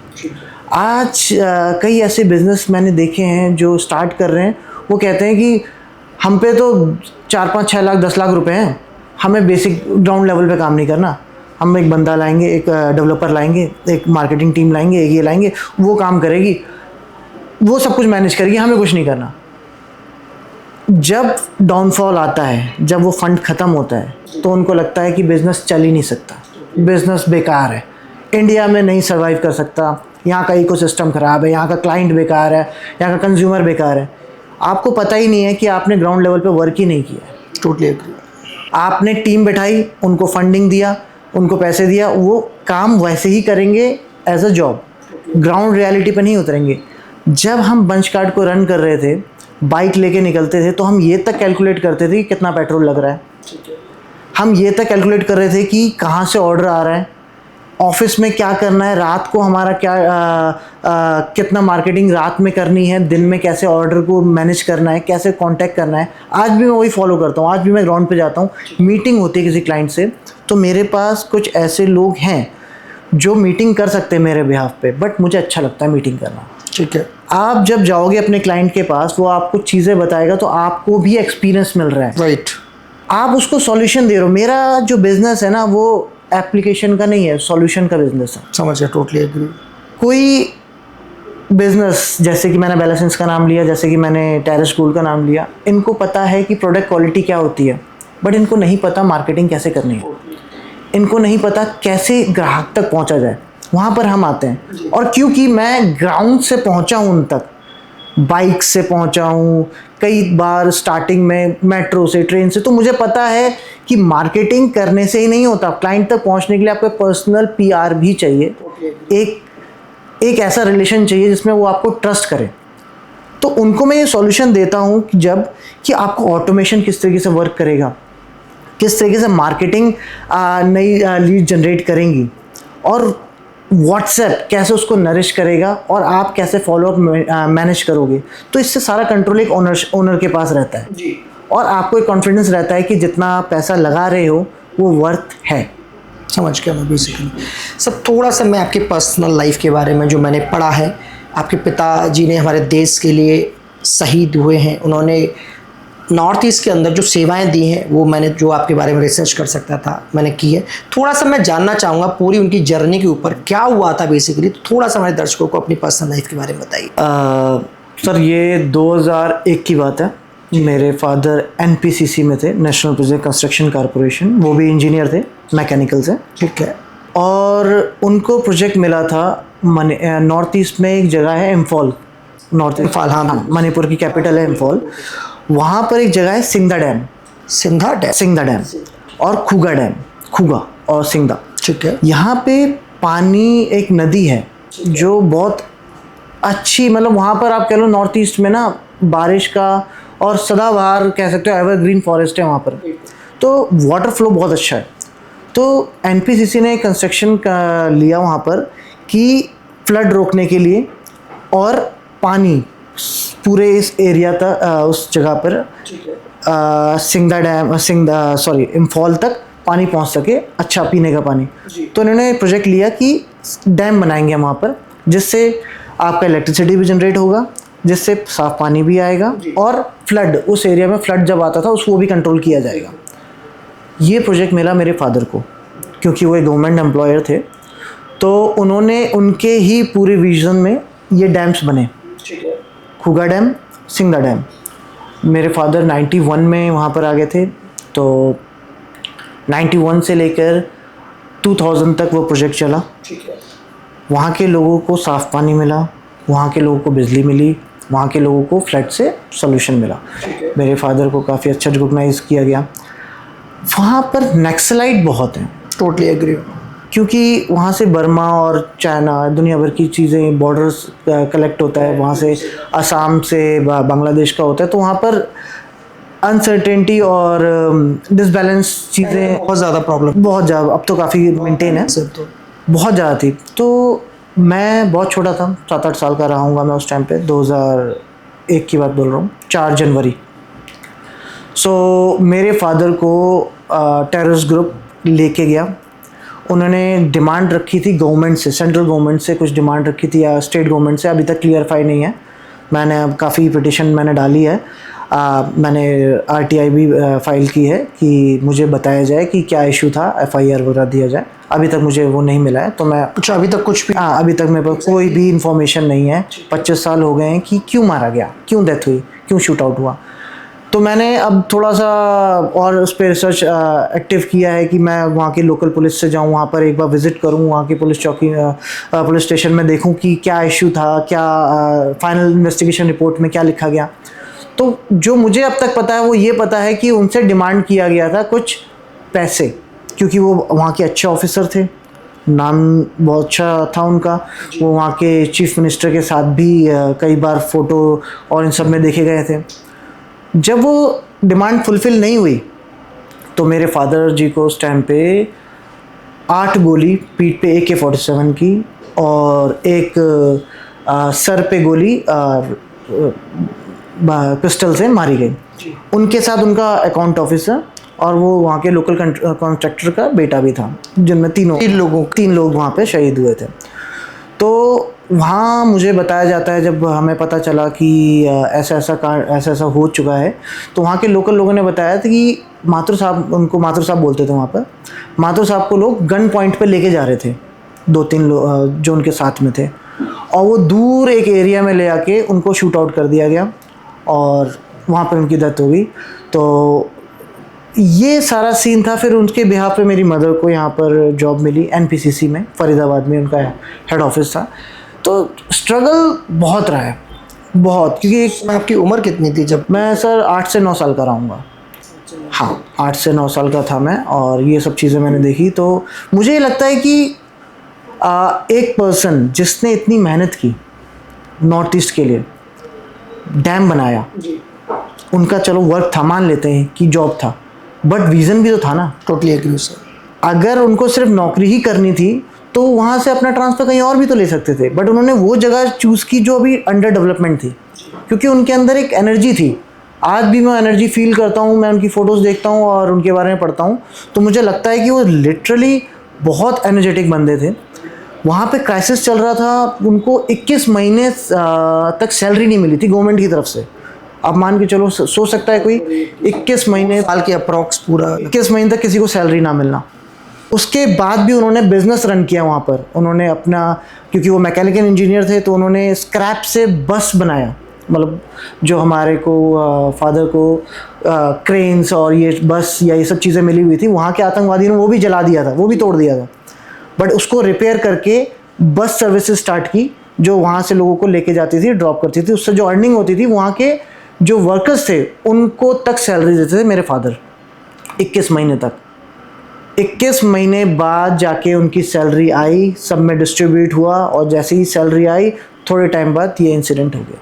आज कई ऐसे बिजनेस मैंने देखे हैं जो स्टार्ट कर रहे हैं, वो कहते हैं कि हम पे तो 4-5-6 लाख 10 लाख रुपए हैं, हमें बेसिक ग्राउंड लेवल पे काम नहीं करना, हम एक बंदा लाएंगे, एक डेवलपर लाएंगे, एक मार्केटिंग टीम लाएंगे, एक ये लाएंगे, वो काम करेगी, वो सब कुछ मैनेज करेगी, हमें कुछ नहीं करना। जब डाउनफॉल आता है, जब वो फंड ख़त्म होता है, तो उनको लगता है कि बिज़नेस चल ही नहीं सकता, बिज़नेस बेकार है, इंडिया में नहीं सर्वाइव कर सकता, यहाँ का इकोसिस्टम ख़राब है, यहाँ का क्लाइंट बेकार है, यहाँ का कंज्यूमर बेकार है। आपको पता ही नहीं है कि आपने ग्राउंड लेवल पे वर्क ही नहीं किया है। Totally agree. आपने टीम बैठाई, उनको फंडिंग दिया, उनको पैसे दिया, वो काम वैसे ही करेंगे as a job, ground reality पे नहीं उतरेंगे। जब हम बंच कार्ड को रन कर रहे थे, बाइक लेके निकलते थे, तो हम ये तक कैलकुलेट करते थे कि कितना पेट्रोल लग रहा है, हम ये तक कैलकुलेट कर रहे थे कि कहाँ से ऑर्डर आ रहा है, ऑफिस में क्या करना है, रात को हमारा क्या कितना मार्केटिंग रात में करनी है, दिन में कैसे ऑर्डर को मैनेज करना है, कैसे कांटेक्ट करना है। आज भी मैं वही फॉलो करता हूँ। आज भी मैं ग्राउंड पे जाता हूँ, मीटिंग होती है किसी क्लाइंट से, तो मेरे पास कुछ ऐसे लोग हैं जो मीटिंग कर सकते हैं मेरे बिहाफ पे, बट मुझे अच्छा लगता है मीटिंग करना। ठीक है। आप जब जाओगे अपने क्लाइंट के पास, वो आपको चीज़ें बताएगा, तो आपको भी एक्सपीरियंस मिल रहा है, राइट। आप उसको सॉल्यूशन दे रहे हो। मेरा जो बिज़नेस है ना, वो एप्लीकेशन का नहीं है, सॉल्यूशन का बिजनेस है। समझ गया। Totally agree. कोई बिजनेस, जैसे कि मैंने बेलासेंस का नाम लिया, जैसे कि मैंने टेरेस गोल्ड का नाम लिया, इनको पता है कि प्रोडक्ट क्वालिटी क्या होती है, बट इनको नहीं पता मार्केटिंग कैसे करनी है, इनको नहीं पता कैसे ग्राहक तक पहुंचा जाए। वहाँ पर हम आते हैं, और क्योंकि मैं ग्राउंड से पहुंचा हूँ उन तक, बाइक से पहुंचा हूँ, कई बार स्टार्टिंग में मेट्रो से, ट्रेन से। तो मुझे पता है कि मार्केटिंग करने से ही नहीं होता, क्लाइंट तक पहुंचने के लिए आपको पर्सनल पीआर भी चाहिए। एक ऐसा रिलेशन चाहिए जिसमें वो आपको ट्रस्ट करे। तो उनको मैं ये सॉल्यूशन देता हूँ कि आपको ऑटोमेशन किस तरीके से वर्क करेगा, किस तरीके से मार्केटिंग नई लीड जनरेट करेंगी, और व्हाट्सएप कैसे उसको नरिश करेगा, और आप कैसे फॉलोअप मैनेज करोगे। तो इससे सारा कंट्रोल एक ओनर के पास रहता है जी। और आपको एक कॉन्फिडेंस रहता है कि जितना पैसा लगा रहे हो वो वर्थ है। समझ गया मैं बेसिकली। सब थोड़ा सा मैं आपके पर्सनल लाइफ के बारे में जो मैंने पढ़ा है, आपके पिताजी ने हमारे देश के लिए शहीद हुए हैं, उन्होंने नॉर्थ ईस्ट के अंदर जो सेवाएं दी हैं वो मैंने जो आपके बारे में रिसर्च कर सकता था मैंने की है। थोड़ा सा मैं जानना चाहूँगा पूरी उनकी जर्नी के ऊपर क्या हुआ था बेसिकली, तो थोड़ा सा हमारे दर्शकों को अपनी पर्सनल लाइफ के बारे में बताइए। सर ये 2001 की बात है। मेरे फादर एनपीसीसी में थे, नेशनल प्रोजेक्ट कंस्ट्रक्शन कॉरपोरेशन, वो भी इंजीनियर थे मैकेनिकल से। ठीक है। और उनको प्रोजेक्ट मिला था नॉर्थ ईस्ट में एक जगह है इम्फॉल, नॉर्थ इम्फाल, हाँ मणिपुर की कैपिटल है इम्फॉल। वहाँ पर एक जगह है सिंगदा डैम, सिंगदा डैम और खुगा डैम, खुगा और सिंगदा। ठीक है। यहाँ पे पानी, एक नदी है जो बहुत अच्छी, मतलब वहाँ पर आप कह लो नॉर्थ ईस्ट में ना बारिश का और सदाबहार कह सकते हो, एवरग्रीन फॉरेस्ट है वहाँ पर, तो वाटर फ्लो बहुत अच्छा है। तो एनपीसीसी ने कंस्ट्रक्शन का लिया वहाँ पर कि फ्लड रोकने के लिए और पानी पूरे इस एरिया तक, उस जगह पर इम्फॉल तक पानी पहुँच सके, अच्छा पीने का पानी। तो उन्होंने प्रोजेक्ट लिया कि डैम बनाएंगे वहाँ पर, जिससे आपका इलेक्ट्रिसिटी भी जनरेट होगा, जिससे साफ पानी भी आएगा, और फ्लड, उस एरिया में फ्लड जब आता था उसको भी कंट्रोल किया जाएगा। ये प्रोजेक्ट मिला मेरे फादर को क्योंकि वो एक गवर्नमेंट एम्प्लॉयर थे, तो उन्होंने उनके ही पूरे विजन में ये डैम्स बने, खुगा डैम, सिंगदा डैम। मेरे फादर 91 में वहाँ पर आ गए थे, तो 91 से लेकर 2000 तक वो प्रोजेक्ट चला। वहाँ के लोगों को साफ़ पानी मिला, वहाँ के लोगों को बिजली मिली, वहाँ के लोगों को फ्लड से सोल्यूशन मिला। मेरे फादर को काफ़ी अच्छा रिकॉग्नाइज किया गया। वहाँ पर नक्सलाइट बहुत हैं, टोटली एग्री, क्योंकि वहाँ से बर्मा और चाइना, दुनिया भर की चीज़ें, बॉर्डर्स कलेक्ट होता है, वहाँ से असम से बांग्लादेश का होता है, तो वहाँ पर अनसर्टेनिटी और डिसबैलेंस चीज़ें बहुत ज़्यादा प्रॉब्लम, बहुत ज़्यादा, अब तो काफ़ी मेंटेन है, तो बहुत ज़्यादा थी। तो मैं बहुत छोटा था, 7-8 साल का रहा हूँगा मैं उस टाइम पे, 2001 की बात बोल रहा हूँ, 4 जनवरी। सो मेरे फादर को टेररिस्ट ग्रुप लेके गया। उन्होंने डिमांड रखी थी गवर्नमेंट से, सेंट्रल गवर्नमेंट से कुछ डिमांड रखी थी या स्टेट गवर्नमेंट से, अभी तक क्लियरफाई नहीं है। मैंने अब काफ़ी पिटिशन मैंने डाली है, मैंने आरटीआई भी फाइल की है कि मुझे बताया जाए कि क्या इशू था, एफआईआर वगैरह दिया जाए। अभी तक मुझे वो नहीं मिला है, तो मैं कुछ अभी तक कुछ भी, हाँ अभी तक मेरे पास कोई भी इंफॉर्मेशन नहीं है। 25 साल हो गए हैं कि क्यों मारा गया, क्यों डेथ हुई, क्यों शूट आउट हुआ। तो मैंने अब थोड़ा सा और उस पर रिसर्च एक्टिव किया है कि मैं वहाँ की लोकल पुलिस से जाऊँ, वहाँ पर एक बार विज़िट करूँ, वहाँ की पुलिस चौकी, पुलिस स्टेशन में देखूँ कि क्या इशू था, क्या फाइनल इन्वेस्टिगेशन रिपोर्ट में क्या लिखा गया। तो जो मुझे अब तक पता है वो ये पता है कि उनसे डिमांड किया गया था कुछ पैसे, क्योंकि वो वहाँ के अच्छे ऑफिसर थे, नाम बहुत अच्छा था उनका। वो वहाँ के चीफ मिनिस्टर के साथ भी कई बार फ़ोटो और इन सब में देखे गए थे। जब वो डिमांड फुलफ़िल नहीं हुई तो मेरे फादर जी को उस टाइम पे 8 गोली पीठ पे AK-47 की और एक सर पे गोली पिस्टल से मारी गई। उनके साथ उनका अकाउंट ऑफिसर और वो वहाँ के लोकल कॉन्ट्रैक्टर का बेटा भी था, जिनमें तीन लोग वहाँ पे शहीद हुए थे। तो वहाँ मुझे बताया जाता है, जब हमें पता चला कि ऐसा हो चुका है, तो वहाँ के लोकल लोगों ने बताया था कि माथुर साहब, उनको माथुर साहब बोलते थे वहाँ पर, माथुर साहब को लोग गन पॉइंट पे लेके जा रहे थे, 2-3 लोग जो उनके साथ में थे, और वो दूर एक एरिया में ले आके उनको शूट आउट कर दिया गया और वहाँ पर उनकी डेथ हो गई। तो ये सारा सीन था। फिर उनके बिहाफ पे मेरी मदर को यहाँ पर जॉब मिली NPCC में, फरीदाबाद में उनका हेड ऑफिस था। तो स्ट्रगल बहुत रहा है, बहुत, क्योंकि उसमें आपकी उम्र कितनी थी जब? मैं सर 8 से 9 साल का रहूँगा। हाँ, 8 से 9 साल का था मैं, और ये सब चीज़ें मैंने देखी। तो मुझे ये लगता है कि एक पर्सन जिसने इतनी मेहनत की नॉर्थ ईस्ट के लिए, डैम बनाया, उनका चलो वर्क था, मान लेते हैं कि जॉब था, बट विज़न भी तो था ना। Totally agree sir. अगर उनको सिर्फ नौकरी ही करनी थी तो वहाँ से अपना ट्रांसफ़र कहीं और भी तो ले सकते थे, बट उन्होंने वो जगह चूज़ की जो अभी अंडर डेवलपमेंट थी, क्योंकि उनके अंदर एक एनर्जी थी। आज भी मैं एनर्जी फील करता हूँ, मैं उनकी फ़ोटोज़ देखता हूँ और उनके बारे में पढ़ता हूँ, तो मुझे लगता है कि वो लिटरली बहुत एनर्जेटिक बंदे थे। वहाँ पे क्राइसिस चल रहा था, उनको 21 महीने तक सैलरी नहीं मिली थी गवर्नमेंट की तरफ से। आप मान के चलो, सोच सकता है कोई 21 महीने, साल के अप्रॉक्स पूरा 21 महीने तक किसी को सैलरी ना मिलना। उसके बाद भी उन्होंने बिज़नेस रन किया वहाँ पर। उन्होंने अपना, क्योंकि वो मैकेनिकल इंजीनियर थे, तो उन्होंने स्क्रैप से बस बनाया। मतलब जो हमारे को फादर को क्रेन्स और ये बस या ये सब चीज़ें मिली हुई थी, वहाँ के आतंकवादियों ने वो भी जला दिया था, वो भी तोड़ दिया था, बट उसको रिपेयर करके बस सर्विसेज स्टार्ट की, जो वहाँ से लोगों को लेके जाती थी, ड्रॉप करती थी। उससे जो अर्निंग होती थी, वहाँ के जो वर्कर्स थे उनको तक सैलरी देते थे मेरे फादर 21 महीने तक। 21 महीने बाद जाके उनकी सैलरी आई, सब में डिस्ट्रीब्यूट हुआ, और जैसे ही सैलरी आई थोड़े टाइम बाद ये इंसिडेंट हो गया।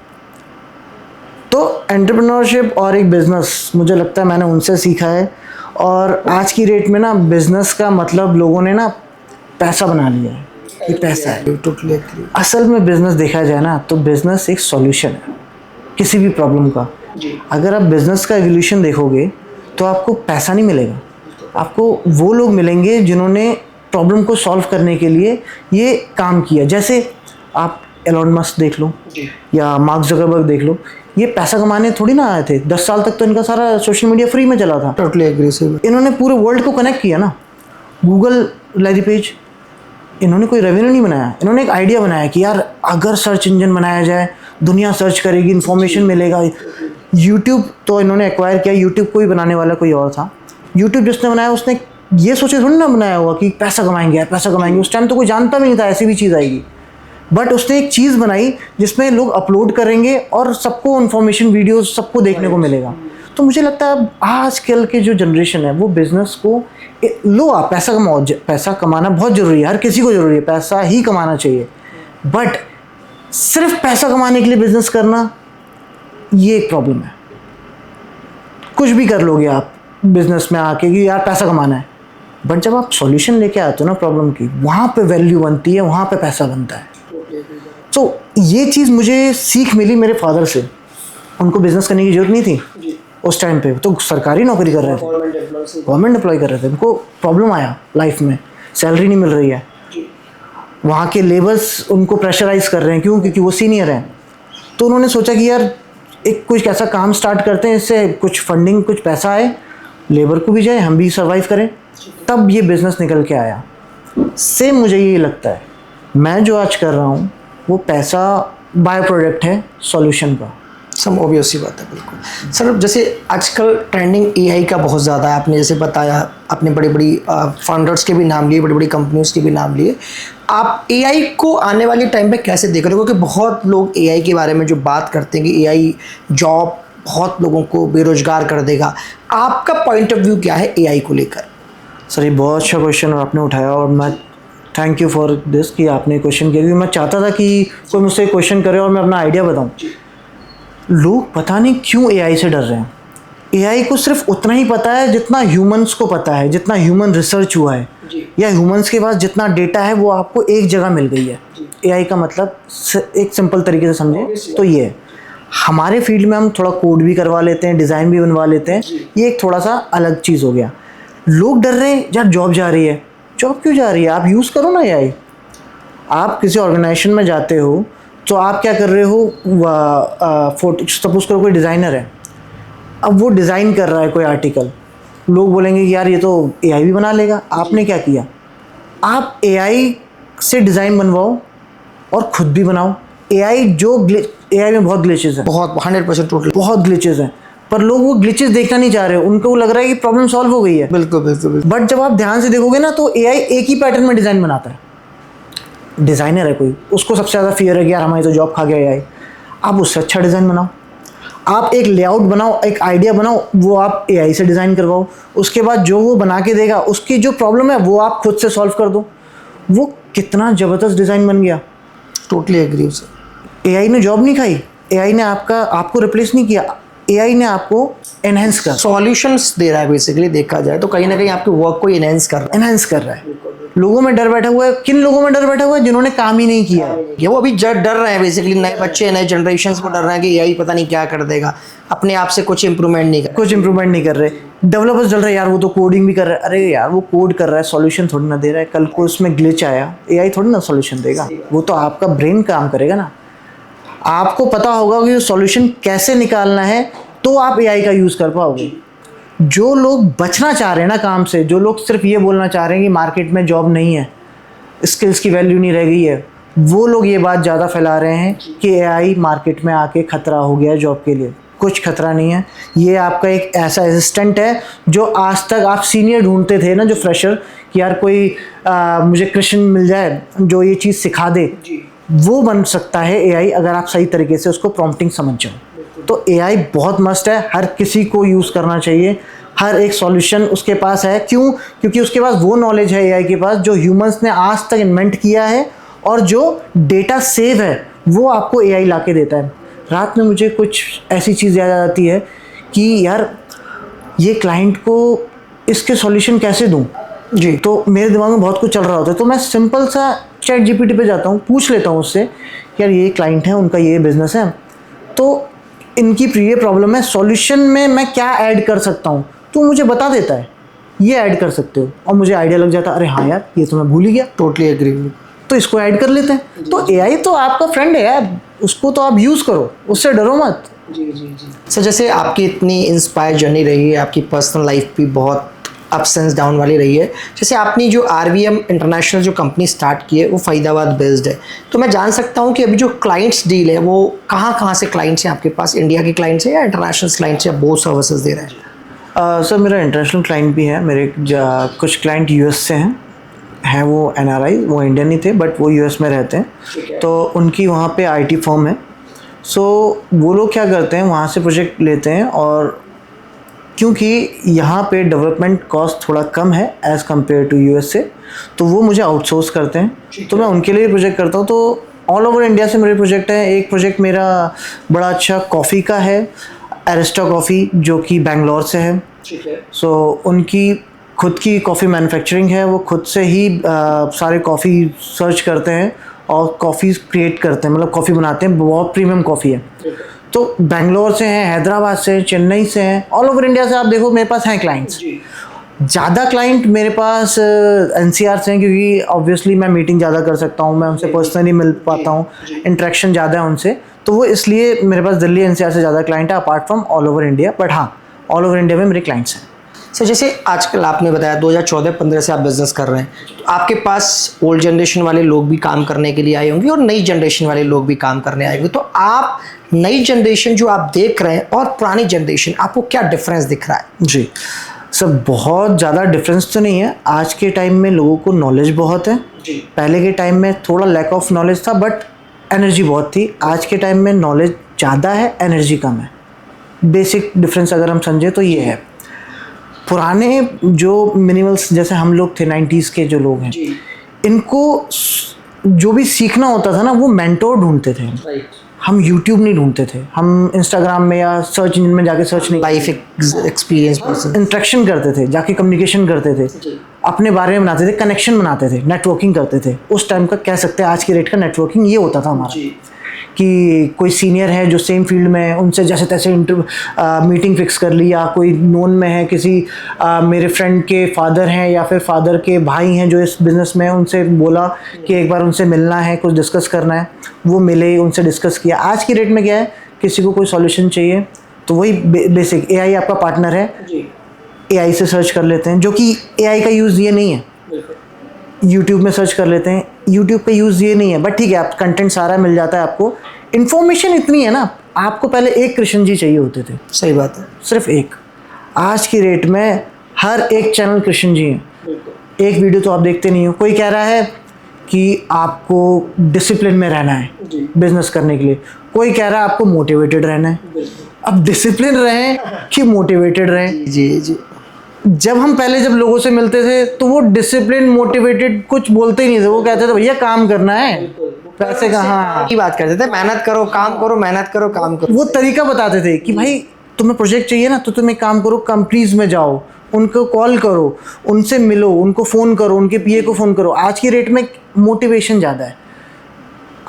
तो एंटरप्रेन्योरशिप और एक बिज़नेस, मुझे लगता है मैंने उनसे सीखा है। और आज की डेट में ना बिज़नेस का मतलब लोगों ने ना पैसा बना लिया है कि पैसा है। Totally agree. असल में बिज़नेस देखा जाए ना तो बिज़नेस एक सॉल्यूशन है किसी भी प्रॉब्लम का। अगर आप बिज़नेस का एवोल्यूशन देखोगे तो आपको पैसा नहीं मिलेगा, आपको वो लोग मिलेंगे जिन्होंने प्रॉब्लम को सॉल्व करने के लिए ये काम किया। जैसे आप एलोन मस्क देख लो या मार्क ज़करबर्ग देख लो, ये पैसा कमाने थोड़ी ना आए थे। 10 साल तक तो इनका सारा सोशल मीडिया फ्री में चला था। Totally agree sir. इन्होंने पूरे वर्ल्ड को कनेक्ट किया ना। गूगल लैरी पेज, इन्होंने कोई रेवेन्यू नहीं बनाया, इन्होंने एक आइडिया बनाया कि यार अगर सर्च इंजन बनाया जाए, दुनिया सर्च करेगी, इन्फॉर्मेशन मिलेगा। यूट्यूब तो इन्होंने एक्वायर किया, यूट्यूब को ही बनाने वाला कोई और था। यूट्यूब जिसने बनाया उसने ये सोचे थोड़ी ना बनाया होगा कि पैसा कमाएंगे यार, पैसा कमाएंगे। उस टाइम तो कोई जानता भी नहीं था ऐसी भी चीज़ आएगी, बट उसने एक चीज़ बनाई जिसमें लोग अपलोड करेंगे और सबको इन्फॉर्मेशन, वीडियोस सबको देखने को मिलेगा। तो मुझे लगता है आजकल के जो जनरेशन है वो बिज़नेस को लो, आप पैसा कमाओ। पैसा कमाना बहुत ज़रूरी है, हर किसी को ज़रूरी है, पैसा ही कमाना चाहिए, बट सिर्फ पैसा कमाने के लिए बिज़नेस करना ये एक प्रॉब्लम है। कुछ भी कर लोगे आप बिज़नेस में आके कि यार पैसा कमाना है, बट जब आप सॉल्यूशन लेके आते हो ना प्रॉब्लम की, वहाँ पे वैल्यू बनती है, वहाँ पे पैसा बनता है। तो ये चीज़ मुझे सीख मिली मेरे फादर से। उनको बिज़नेस करने की ज़रूरत नहीं थी उस टाइम पे, तो सरकारी नौकरी कर रहे थे, गवर्नमेंट एम्प्लॉय कर रहे थे। उनको प्रॉब्लम आया लाइफ में, सैलरी नहीं मिल रही है, वहाँ के लेबर्स उनको प्रेशराइज कर रहे हैं, क्यों? क्योंकि वो सीनियर हैं। तो उन्होंने सोचा कि यार एक कुछ ऐसा काम स्टार्ट करते हैं, इससे कुछ फंडिंग, कुछ पैसा आए, लेबर को भी जाए, हम भी सर्वाइव करें। तब ये बिज़नेस निकल के आया। सेम मुझे ये लगता है, मैं जो आज कर रहा हूँ वो पैसा बाय प्रोडक्ट है सॉल्यूशन का। सब ऑब्वियस सी बात है। बिल्कुल सर, जैसे आजकल ट्रेंडिंग एआई का बहुत ज़्यादा है। आपने जैसे बताया, आपने बड़ी बड़ी फाउंडर्स के भी नाम लिए, बड़ी बड़ी कंपनीज के भी नाम लिए। आप एआई को आने वाले टाइम पे कैसे देख रहे हो? क्योंकि बहुत लोग एआई के बारे में जो बात करते हैं कि एआई जॉब बहुत लोगों को बेरोजगार कर देगा, आपका पॉइंट ऑफ व्यू क्या है एआई को लेकर? सर ये बहुत अच्छा क्वेश्चन आपने उठाया, और मैं थैंक यू फॉर दिस कि आपने क्वेश्चन किया, क्योंकि मैं चाहता था कि कोई मुझसे क्वेश्चन करे और मैं अपना आइडिया बताऊँ। लोग पता नहीं क्यों एआई से डर रहे हैं। एआई को सिर्फ उतना ही पता है जितना ह्यूमंस को पता है, जितना ह्यूमन रिसर्च हुआ है, या ह्यूमंस के पास जितना डेटा है वो आपको एक जगह मिल गई है। एआई का मतलब एक सिंपल तरीके से समझें तो ये है। हमारे फील्ड में हम थोड़ा कोड भी करवा लेते हैं, डिज़ाइन भी बनवा लेते हैं, ये एक थोड़ा सा अलग चीज़ हो गया। लोग डर रहे हैं यार जॉब जा रही है। जॉब क्यों जा रही है? आप यूज़ करो ना एआई। आप किसी ऑर्गेनाइजेशन में जाते हो तो आप क्या कर रहे हो, फोटो, सपोज करो कोई डिज़ाइनर है, अब वो डिज़ाइन कर रहा है कोई आर्टिकल, लोग बोलेंगे कि यार ये तो एआई भी बना लेगा। आपने क्या किया? आप एआई से डिज़ाइन बनवाओ और ख़ुद भी बनाओ। एआई में बहुत ग्लिचेस हैं, बहुत 100% टोटल बहुत ग्लिचेस हैं, पर लोग वो ग्लिचेस देखना नहीं चाह रहे। उनको लग रहा है कि प्रॉब्लम सॉल्व हो गई है। बिल्कुल बिल्कुल। बट जब आप ध्यान से देखोगे ना तो एआई एक ही पैटर्न में डिज़ाइन बनाता है। डिज़ाइनर है कोई, उसको सबसे ज़्यादा फियर है कि यार हमारी तो जॉब खा गया एआई। आप उससे अच्छा डिज़ाइन बनाओ, आप एक लेआउट बनाओ, एक आइडिया बनाओ, वो आप एआई से डिज़ाइन करवाओ, उसके बाद जो वो बना के देगा उसकी जो प्रॉब्लम है वो आप खुद से सॉल्व कर दो। वो कितना ज़बरदस्त डिज़ाइन बन गया। Totally agree sir. एआई ने जॉब नहीं खाई, एआई ने आपको रिप्लेस नहीं किया, एआई ने आपको एनहेंस कर सॉल्यूशंस दे रहा है बेसिकली, देखा जाए तो कहीं ना कहीं आपके वर्क को एनहेंस कर रहा है। लोगों में डर बैठा हुआ है। किन लोगों में डर बैठा हुआ है? जिन्होंने काम ही नहीं किया है। ये वो अभी डर रहे हैं बेसिकली, नए बच्चे नए जनरेशन को डर रहे हैं कि एआई पता नहीं क्या कर देगा, अपने आप से कुछ इंप्रूवमेंट नहीं कर रहे। डेवलपर्स डर रहे हैं, यार वो तो कोडिंग भी कर रहा है। अरे यार वो कोड कर रहा है, सॉल्यूशन थोड़ी ना दे रहा है। कल को उसमें ग्लिच आया, एआई थोड़ी ना सॉल्यूशन देगा, वो तो आपका ब्रेन काम करेगा ना। आपको पता होगा कि सॉल्यूशन कैसे निकालना है, तो आप एआई का यूज़ कर पाओगे। जो लोग बचना चाह रहे हैं ना काम से, जो लोग सिर्फ ये बोलना चाह रहे हैं कि मार्केट में जॉब नहीं है, स्किल्स की वैल्यू नहीं रह गई है, वो लोग ये बात ज़्यादा फैला रहे हैं कि एआई मार्केट में आके ख़तरा हो गया है जॉब के लिए। कुछ खतरा नहीं है। ये आपका एक ऐसा असिस्टेंट है जो आज तक आप सीनियर ढूंढते थे ना, जो फ्रेशर, कि यार कोई मुझे कृष्ण मिल जाए जो ये चीज़ सिखा दे, वो बन सकता है एआई, अगर आप सही तरीके से उसको प्रॉम्प्टिंग समझ जाओ। तो एआई बहुत मस्त है, हर किसी को यूज़ करना चाहिए। हर एक सॉल्यूशन उसके पास है। क्यों? क्योंकि उसके पास वो नॉलेज है एआई के पास जो ह्यूमंस ने आज तक इन्वेंट किया है, और जो डेटा सेव है वो आपको एआई ला के देता है। रात में मुझे कुछ ऐसी चीज़ याद आती है कि यार ये क्लाइंट को इसके सॉल्यूशन कैसे दूं जी। तो मेरे दिमाग में बहुत कुछ चल रहा होता है, तो मैं सिंपल सा चैट जीपीटी पे जाता हूँ, पूछ लेता हूँ उससे, यार ये क्लाइंट है, उनका ये बिज़नेस है, तो इनकी ये प्रॉब्लम है, सॉल्यूशन में मैं क्या ऐड कर सकता हूँ, तो मुझे बता देता है ये ऐड कर सकते हो, और मुझे आइडिया लग जाता है, अरे हाँ यार ये तो मैं भूल ही गया। टोटली एग्री, तो इसको ऐड कर लेते हैं। तो एआई तो आपका फ्रेंड है यार, उसको तो आप यूज़ करो, उससे डरो मत। जी। सर जैसे आपकी इतनी इंस्पायर जर्नी रही है, आपकी पर्सनल लाइफ भी बहुत अप्स एंड डाउन वाली रही है। जैसे आपने जो आरवीएम इंटरनेशनल जो कंपनी स्टार्ट की है वो फरीदाबाद बेस्ड है, तो मैं जान सकता हूँ कि अभी जो क्लाइंट्स डील है वो कहाँ से क्लाइंट्स हैं आपके पास? इंडिया के क्लाइंट्स हैं या इंटरनेशनल क्लाइंट्स, या बहुत सर्विसेज दे रहे हैं? सर मेरा इंटरनेशनल क्लाइंट भी है। मेरे कुछ क्लाइंट यूएस से हैं वो एनआरआई, वो इंडियन ही थे बट वो यूएस में रहते हैं, तो उनकी वहाँ पे आईटी फर्म है। सो वो लोग क्या करते हैं, वहाँ से प्रोजेक्ट लेते हैं, और क्योंकि यहाँ पे डेवलपमेंट कॉस्ट थोड़ा कम है एज़ कम्पेयर टू यूएस से, तो वो मुझे आउटसोर्स करते हैं, तो मैं उनके लिए प्रोजेक्ट करता हूँ। तो ऑल ओवर इंडिया से मेरे प्रोजेक्ट हैं। एक प्रोजेक्ट मेरा बड़ा अच्छा कॉफ़ी का है, एरिस्टा कॉफ़ी, जो कि बेंगलोर से है। सो उनकी खुद की कॉफ़ी मैन्युफैक्चरिंग है, वो खुद से ही सारे कॉफ़ी सर्च करते हैं और कॉफ़ी क्रिएट करते हैं, मतलब कॉफ़ी बनाते हैं, बहुत प्रीमियम कॉफ़ी है। तो बेंगलोर से हैं, हैदराबाद से हैं, चेन्नई से हैं, ऑल ओवर इंडिया से आप देखो मेरे पास हैं क्लाइंट्स। ज़्यादा क्लाइंट मेरे पास एनसीआर से हैं, क्योंकि ऑब्वियसली मैं मीटिंग ज़्यादा कर सकता हूँ, मैं उनसे पर्सनली मिल पाता हूँ, इंटरेक्शन ज़्यादा है उनसे, तो वो इसलिए मेरे पास दिल्ली एनसीआर से ज़्यादा क्लाइंट है apart from all over India. But हाँ, ऑल ओवर इंडिया में मेरे क्लाइंट्स हैं। सर जैसे आजकल आपने बताया 2014-15 से आप बिज़नेस कर रहे हैं, तो आपके पास ओल्ड जनरेशन वाले लोग भी काम करने के लिए आए होंगे और नई जनरेशन वाले लोग भी काम करने आए होंगे, तो आप नई जनरेशन जो आप देख रहे हैं और पुरानी जनरेशन, आपको क्या डिफरेंस दिख रहा है? जी सर, बहुत ज़्यादा डिफरेंस तो नहीं है। आज के टाइम में लोगों को नॉलेज बहुत है जी। पहले के टाइम में थोड़ा लैक ऑफ नॉलेज था बट एनर्जी बहुत थी। आज के टाइम में नॉलेज ज़्यादा है, एनर्जी कम है। बेसिक डिफरेंस अगर हम समझे तो ये है। पुराने जो मिनिमल्स जैसे हम लोग थे, 90s के जो लोग हैं, इनको जो भी सीखना होता था ना, वो मेंटोर ढूंढते थे। हम YouTube नहीं ढूंढते थे, हम इंस्टाग्राम में या सर्च इंजन में जाके सर्च नहीं, लाइफ एक्सपीरियंस पर्सन इंटरेक्शन करते थे, जाके कम्युनिकेशन करते थे, अपने बारे में बनाते थे, कनेक्शन बनाते थे, नेटवर्किंग करते थे। उस टाइम का कह सकते हैं आज की रेट का नेटवर्किंग ये होता था हमारा, कि कोई सीनियर है जो सेम फील्ड में है, उनसे जैसे तैसे मीटिंग फिक्स कर ली, या कोई नोन में है, किसी मेरे फ्रेंड के फादर हैं या फिर फादर के भाई हैं जो इस बिज़नेस में हैं, उनसे बोला कि एक बार उनसे मिलना है, कुछ डिस्कस करना है, वो मिले, उनसे डिस्कस किया। आज की डेट में क्या है, किसी को कोई सॉल्यूशन चाहिए तो वही बेसिक एआई आपका पार्टनर है, एआई से सर्च कर लेते हैं, जो कि एआई का यूज़ ये नहीं है। यूट्यूब में सर्च कर लेते हैं, यूट्यूब पे यूज़ ये नहीं है, बट ठीक है, आप कंटेंट सारा मिल जाता है आपको। इन्फॉर्मेशन इतनी है ना, आपको पहले एक कृष्ण जी चाहिए होते थे, सही बात है, सिर्फ एक। आज की रेट में हर एक चैनल कृष्ण जी हैं। एक वीडियो तो आप देखते नहीं हो। कोई कह रहा है कि आपको डिसिप्लिन में रहना है बिजनेस करने के लिए, कोई कह रहा है आपको मोटिवेटेड रहना है। अब डिसिप्लिन रहें कि मोटिवेटेड रहें। जी जब लोगों से मिलते थे तो वो डिसिप्लिन मोटिवेटेड कुछ बोलते ही नहीं थे, वो कहते थे भैया काम करना है, पैसे कहाँ की बात करते थे, मेहनत करो काम करो, मेहनत करो काम करो। वो तरीका बताते थे कि भाई तुम्हें प्रोजेक्ट चाहिए ना तो तुम एक काम करो, कंपनीज में जाओ, उनको कॉल करो, उनसे मिलो, उनको फ़ोन करो, उनके पीए को फ़ोन करो। आज की रेट में मोटिवेशन ज़्यादा है,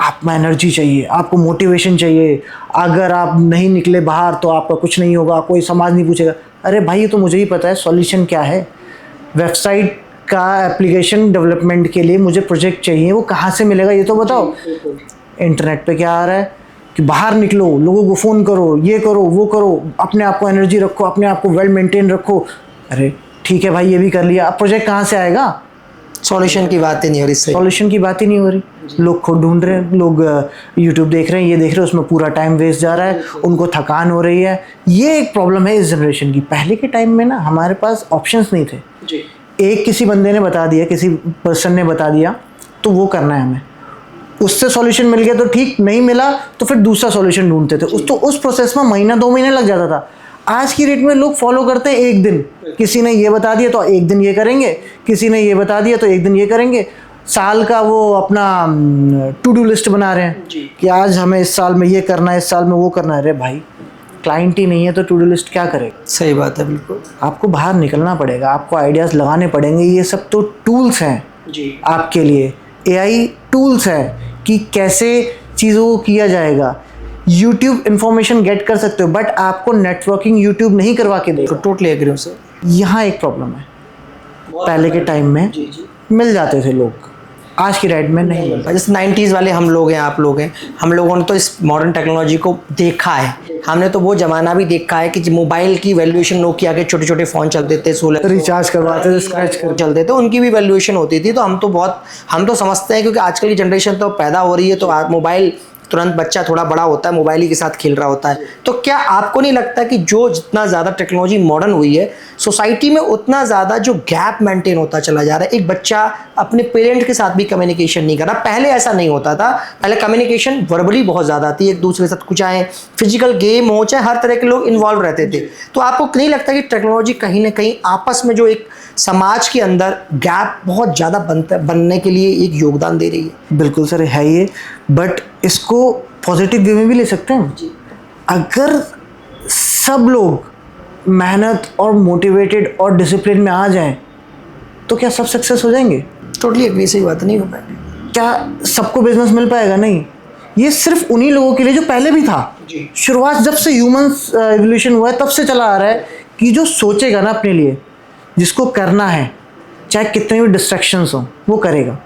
आपको एनर्जी चाहिए, आपको मोटिवेशन चाहिए। अगर आप नहीं निकले बाहर तो आपका कुछ नहीं होगा, कोई समाज नहीं पूछेगा। अरे भाई ये तो मुझे ही पता है सॉल्यूशन क्या है। वेबसाइट का एप्लीकेशन डेवलपमेंट के लिए मुझे प्रोजेक्ट चाहिए, वो कहाँ से मिलेगा ये तो बताओ। इंटरनेट पे क्या आ रहा है कि बाहर निकलो, लोगों को फ़ोन करो, ये करो वो करो, अपने आप को एनर्जी रखो, अपने आप को वेल मेंटेन रखो। अरे ठीक है भाई ये भी कर लिया, अब प्रोजेक्ट कहाँ से आएगा? सॉल्यूशन की बात ही नहीं हो रही। सॉल्यूशन की बात ही नहीं हो रही। लोग खुद ढूंढ रहे हैं, लोग यूट्यूब देख रहे हैं, ये देख रहे हैं, उसमें पूरा टाइम वेस्ट जा रहा है, उनको थकान हो रही है। ये एक प्रॉब्लम है इस जनरेशन की। पहले के टाइम में ना हमारे पास ऑप्शंस नहीं थे जी। एक किसी बंदे ने बता दिया, किसी पर्सन ने बता दिया तो वो करना है हमें, उससे सॉल्यूशन मिल गया तो ठीक, नहीं मिला तो फिर दूसरा सॉल्यूशन ढूंढते थे। उस प्रोसेस में महीना 2 महीने लग जाता था। आज की डेट में लोग फॉलो करते हैं एक दिन, किसी ने ये बता दिया तो एक दिन ये करेंगे, किसी ने ये बता दिया तो एक दिन ये करेंगे। साल का वो अपना टू डू लिस्ट बना रहे हैं कि आज हमें इस साल में ये करना है, इस साल में वो करना है। अरे भाई क्लाइंट ही नहीं है तो टू डू लिस्ट क्या करेगा? सही बात है, बिल्कुल। आपको बाहर निकलना पड़ेगा, आपको आइडियाज़ लगाने पड़ेंगे। ये सब तो टूल्स हैं जी आपके लिए। एआई टूल्स हैं कि कैसे चीज़ों को किया जाएगा। यूट्यूब इन्फॉर्मेशन गेट कर सकते हो, बट आपको नेटवर्किंग यूट्यूब नहीं करवा के देगा। टोटली एग्री हूं सर। यहाँ एक प्रॉब्लम है, पहले के टाइम में मिल जाते थे लोग, आज की डेट में नहीं मिलता। जैसे 90s वाले हम लोग हैं, आप लोग हैं, हम लोगों ने तो इस मॉडर्न टेक्नोलॉजी को देखा है। हमने तो वो ज़माना भी देखा है कि मोबाइल की वैल्यूएशन, नोकिया के छोटे छोटे फ़ोन चलते थे, 16 रिचार्ज करवाते थे, स्क्रैच कर चलते थे, उनकी भी वैल्यूएशन होती थी। तो हम तो समझते हैं, क्योंकि आजकल की जनरेशन तो पैदा हो रही है तो मोबाइल तुरंत, बच्चा थोड़ा बड़ा होता है मोबाइल ही के साथ खेल रहा होता है। तो क्या आपको नहीं लगता कि जो जितना ज़्यादा टेक्नोलॉजी मॉडर्न हुई है सोसाइटी में, उतना ज़्यादा जो गैप मेंटेन होता चला जा रहा है? एक बच्चा अपने पेरेंट के साथ भी कम्युनिकेशन नहीं कर रहा। पहले ऐसा नहीं होता था, पहले कम्युनिकेशन वर्बली बहुत ज़्यादा थी, एक दूसरे के साथ, कुछ चाहे फिजिकल गेम हो, चाहे हर तरह के लोग इन्वॉल्व रहते थे। तो आपको नहीं लगता कि टेक्नोलॉजी कहीं ना कहीं आपस में जो एक समाज के अंदर गैप बहुत ज़्यादा बनने के लिए एक योगदान दे रही है? बिल्कुल सर है ये, बट इसको पॉजिटिव वे में भी ले सकते हैं जी। अगर सब लोग मेहनत और मोटिवेटेड और डिसिप्लिन में आ जाएं तो क्या सब सक्सेस हो जाएंगे? टोटली एग्री, सही बात, नहीं हो पाएगा। क्या सबको बिजनेस मिल पाएगा? नहीं। ये सिर्फ उन्हीं लोगों के लिए जो पहले भी था जी। शुरुआत जब से ह्यूमंस एवोल्यूशन हुआ है तब से चला आ रहा है कि जो सोचेगा ना अपने लिए, जिसको करना है, चाहे कितने भी डिस्ट्रैक्शंस हों वो करेगा।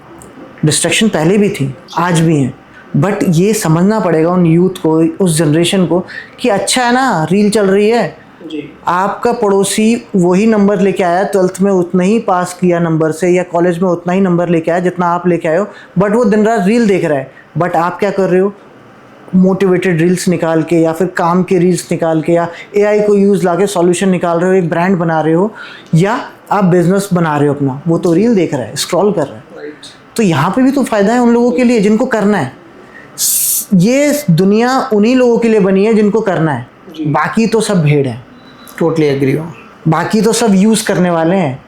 डिस्ट्रैक्शन पहले भी थी, आज भी हैं, बट ये समझना पड़ेगा उन यूथ को, उस जनरेशन को कि अच्छा है ना, रील चल रही है जी। आपका पड़ोसी वही नंबर लेके आया, 12th में उतना ही पास किया नंबर से, या कॉलेज में उतना ही नंबर लेके आया जितना आप लेके आए हो, बट वो दिन रात रील देख रहा है। बट आप क्या कर रहे हो? मोटिवेटेड रील्स निकाल के, या फिर काम के रील्स निकाल के, या एआई को यूज़ ला के सॉल्यूशन निकाल रहे हो, एक ब्रांड बना रहे हो, या आप बिजनेस बना रहे हो अपना। वो तो रील देख रहा है, स्क्रॉल कर रहा है। तो यहाँ पे भी तो फ़ायदा है उन लोगों के लिए जिनको करना है। ये दुनिया उन्हीं लोगों के लिए बनी है जिनको करना है, बाकी तो सब भेड़ है। टोटली एग्री हो। बाकी तो सब यूज़ करने वाले हैं।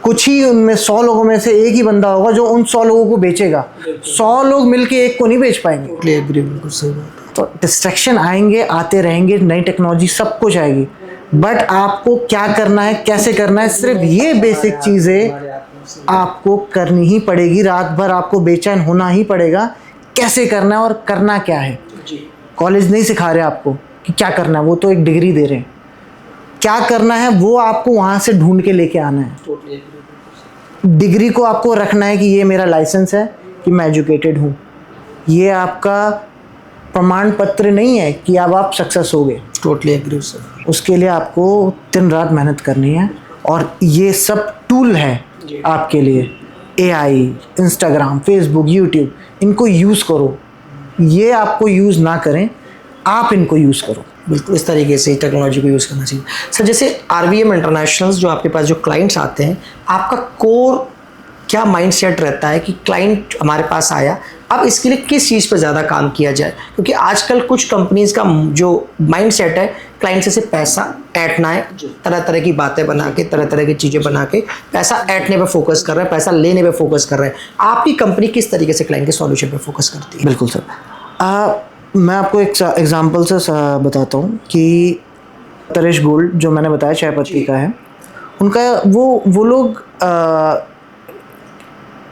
कुछ ही उनमें 100 लोगों में से एक ही बंदा होगा जो उन 100 लोगों को बेचेगा। 100 लोग मिलके एक को नहीं बेच पाएंगे। टोटली एग्री, बिल्कुल सही बात। तो डिस्ट्रैक्शन आएंगे, आते रहेंगे, नई टेक्नोलॉजी सब कुछ आएगी, बट आपको क्या करना है, कैसे करना है, सिर्फ ये बेसिक चीज़ें आपको करनी ही पड़ेगी। रात भर आपको बेचैन होना ही पड़ेगा, कैसे करना है और करना क्या है। कॉलेज नहीं सिखा रहे आपको कि क्या करना है, वो तो एक डिग्री दे रहे हैं। क्या करना है वो आपको वहाँ से ढूंढ के लेके आना है। डिग्री को आपको रखना है कि ये मेरा लाइसेंस है कि मैं एजुकेटेड हूँ, ये आपका प्रमाण पत्र नहीं है कि अब आप सक्सेस हो गए। Totally agree sir. उसके लिए आपको दिन रात मेहनत करनी है, और ये सब टूल है आपके लिए। एआई, इंस्टाग्राम, फेसबुक, यूट्यूब, इनको यूज़ करो। ये आपको यूज़ ना करें, आप इनको यूज़ करो। बिल्कुल इस तरीके से टेक्नोलॉजी को यूज़ करना चाहिए सर। जैसे आरवीएम इंटरनेशनल्स जो आपके पास जो क्लाइंट्स आते हैं, आपका कोर क्या माइंडसेट रहता है कि क्लाइंट हमारे पास आया, अब इसके लिए किस चीज़ पर ज़्यादा काम किया जाए? क्योंकि आजकल कुछ कंपनीज का जो माइंडसेट है, क्लाइंट से सिर्फ पैसा ऐंठना है, तरह तरह की बातें बना के, तरह तरह की चीज़ें बना के पैसा ऐंठने पे फोकस कर रहे हैं, पैसा लेने पे फोकस कर रहे हैं। आपकी कंपनी किस तरीके से क्लाइंट के सॉल्यूशन पे फोकस करती है? बिल्कुल सर। मैं आपको एक एग्जांपल से बताता हूँ कि तरेश गोल्ड जो मैंने बताया चाय पत्ती का है, उनका वो लोग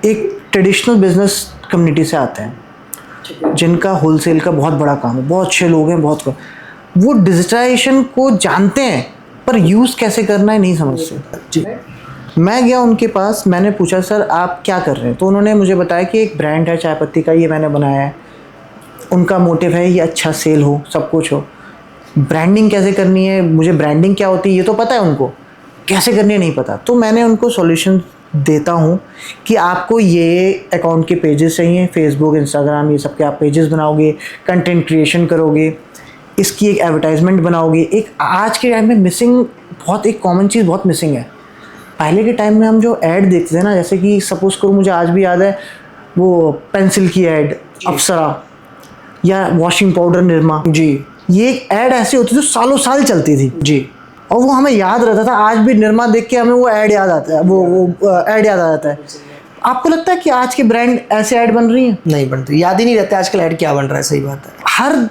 एक ट्रेडिशनल बिजनेस कम्युनिटी से आते हैं, जिनका होलसेल का बहुत बड़ा काम है, बहुत अच्छे लोग हैं, वो डिजिटाइजेशन को जानते हैं पर यूज़ कैसे करना है नहीं समझते। जी, मैं गया उनके पास, मैंने पूछा सर आप क्या कर रहे हैं, तो उन्होंने मुझे बताया कि एक ब्रांड है चाय पत्ती का, ये मैंने बनाया है। उनका मोटिव है ये अच्छा सेल हो, सब कुछ हो। ब्रांडिंग कैसे करनी है, मुझे ब्रांडिंग क्या होती है ये तो पता है, उनको कैसे करनी है नहीं पता। तो मैंने उनको सॉल्यूशन देता हूँ कि आपको ये अकाउंट के पेजेस चाहिए, फेसबुक, इंस्टाग्राम, ये सब के आप पेजेस बनाओगे, कंटेंट क्रिएशन करोगे, इसकी एक एडवर्टाइजमेंट बनाओगे। एक आज के टाइम में मिसिंग बहुत, एक कॉमन चीज़ बहुत मिसिंग है। पहले के टाइम में हम जो ऐड देखते थे ना, जैसे कि सपोज करो, मुझे आज भी याद है वो पेंसिल की ऐड अप्सरा या वॉशिंग पाउडर निरमा, जी, ये एक ऐड ऐसी होती थी जो सालों साल चलती थी। जी, और वो हमें याद रहता था। आज भी निरमा देख के हमें वो ऐड याद आता है, वो ऐड याद आ जाता है। आपको लगता है कि आज के ब्रांड ऐसे ऐड बन रही हैं? नहीं बन रही, याद ही नहीं रहता आजकल ऐड क्या बन रहा है। सही बात है, हर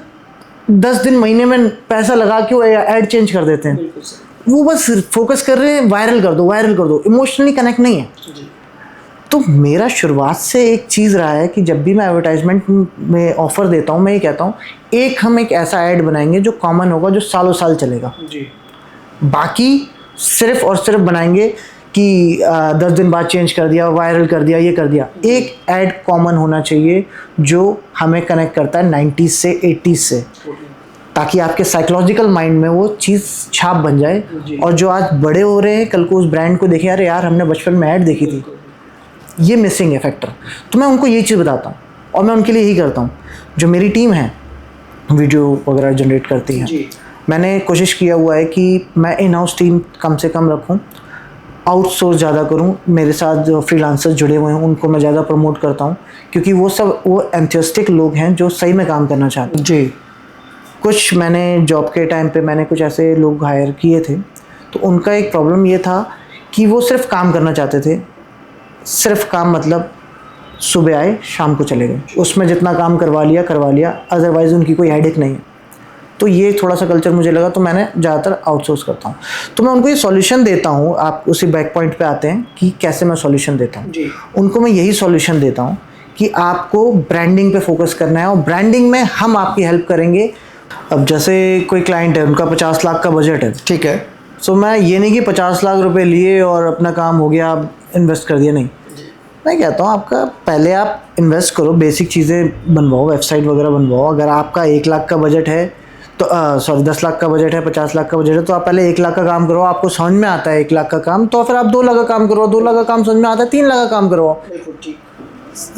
10 दिन महीने में पैसा लगा के वो ऐड चेंज कर देते हैं। वो बस फोकस कर रहे हैं वायरल कर दो, वायरल कर दो, इमोशनली कनेक्ट नहीं है। तो मेरा शुरुआत से एक चीज़ रहा है कि जब भी मैं एडवर्टाइजमेंट में ऑफ़र देता हूँ, मैं ये कहता हूँ हम एक ऐसा ऐड बनाएंगे जो कॉमन होगा, जो सालों साल चलेगा। जी, बाकी सिर्फ और सिर्फ बनाएंगे कि 10 दिन बाद चेंज कर दिया, वायरल कर दिया, ये कर दिया। एक ऐड कॉमन होना चाहिए जो हमें कनेक्ट करता है 90s से 80s से, ताकि आपके साइकोलॉजिकल माइंड में वो चीज़ छाप बन जाए। और जो आज बड़े हो रहे हैं, कल को उस ब्रांड को देखें, अरे यार हमने बचपन में ऐड देखी थी, ये मिसिंग है फैक्टर। तो मैं उनको ये चीज़ बताता हूँ और मैं उनके लिए यही करता हूँ। जो मेरी टीम है वीडियो वगैरह जनरेट करती है, मैंने कोशिश किया हुआ है कि मैं इन हाउस टीम कम से कम रखूं, आउटसोर्स ज़्यादा करूं। मेरे साथ जो फ्रीलांसर्स जुड़े हुए हैं उनको मैं ज़्यादा प्रमोट करता हूं, क्योंकि वो एंथुसियास्टिक लोग हैं जो सही में काम करना चाहते हैं। जी, कुछ मैंने जॉब के टाइम पे मैंने कुछ ऐसे लोग हायर किए थे, तो उनका एक प्रॉब्लम ये था कि वो सिर्फ काम करना चाहते थे। सिर्फ काम मतलब सुबह आए शाम को चले गए, उसमें जितना काम करवा लिया, अदरवाइज़ उनकी कोई हेडेक नहीं है। तो ये थोड़ा सा कल्चर मुझे लगा, तो मैंने ज़्यादातर आउटसोर्स करता हूँ। तो मैं उनको ये सॉल्यूशन देता हूँ। आप उसी बैक पॉइंट पे आते हैं कि कैसे मैं सॉल्यूशन देता हूँ। उनको मैं यही सॉल्यूशन देता हूँ कि आपको ब्रांडिंग पे फोकस करना है, और ब्रांडिंग में हम आपकी हेल्प करेंगे। अब जैसे कोई क्लाइंट है, उनका 50 लाख का बजट है, ठीक है, सो मैं ये नहीं कि 50 लाख रुपए लिए और अपना काम हो गया, आप इन्वेस्ट कर दिया, नहीं। मैं कहता हूँ आपका पहले आप इन्वेस्ट करो, बेसिक चीज़ें बनवाओ, वेबसाइट वगैरह बनवाओ। अगर आपका 1 लाख का बजट है तो 10 लाख का बजट है, 50 लाख का बजट है, तो आप पहले 1 लाख का काम करो। आपको समझ में आता है 1 लाख का काम, तो फिर आप 2 लाख का काम करो। 2 लाख का काम समझ में आता है, 3 लाख का काम करो।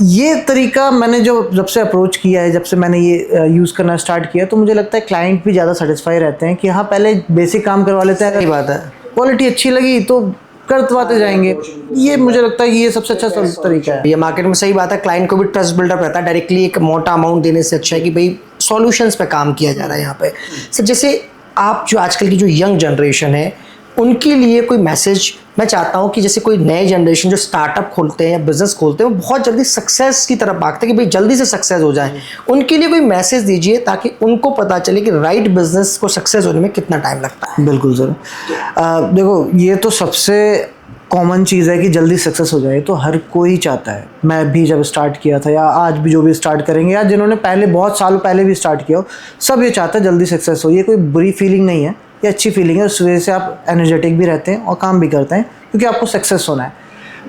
ये तरीका मैंने जब से अप्रोच किया है, जब से मैंने ये यूज़ करना स्टार्ट किया, तो मुझे लगता है क्लाइंट भी ज़्यादा सेटिस्फाई रहते हैं कि हाँ पहले बेसिक काम करवा लेते हैं। सही बात है, क्वालिटी अच्छी लगी तो करवाते जाएंगे। ये मुझे लगता है कि ये सबसे अच्छा तरीका है। ये मार्केट में सही बात है, क्लाइंट को भी ट्रस्ट बिल्डअप रहता है। डायरेक्टली एक मोटा अमाउंट देने से अच्छा है कि भाई सॉल्यूशंस पे काम किया जा रहा है यहाँ पे। सर, जैसे आप जो आजकल की जो यंग जनरेशन है, उनके लिए कोई मैसेज मैं चाहता हूँ कि जैसे कोई नए जनरेशन जो स्टार्टअप खोलते हैं या बिजनेस खोलते हैं, वो बहुत जल्दी सक्सेस की तरफ भागते हैं कि भाई जल्दी से सक्सेस हो जाए, उनके लिए कोई मैसेज दीजिए ताकि उनको पता चले कि राइट बिजनेस को सक्सेस होने में कितना टाइम लगता है। बिल्कुल सर, देखो ये तो सबसे कॉमन चीज़ है कि जल्दी सक्सेस हो जाए, तो हर कोई चाहता है। मैं भी जब स्टार्ट किया था, या आज भी जो भी स्टार्ट करेंगे, या जिन्होंने पहले बहुत साल पहले भी स्टार्ट किया हो, सब ये चाहता है जल्दी सक्सेस हो। ये कोई बुरी फीलिंग नहीं है, ये अच्छी फीलिंग है। उस वजह से आप एनर्जेटिक भी रहते हैं और काम भी करते हैं, क्योंकि आपको सक्सेस होना है।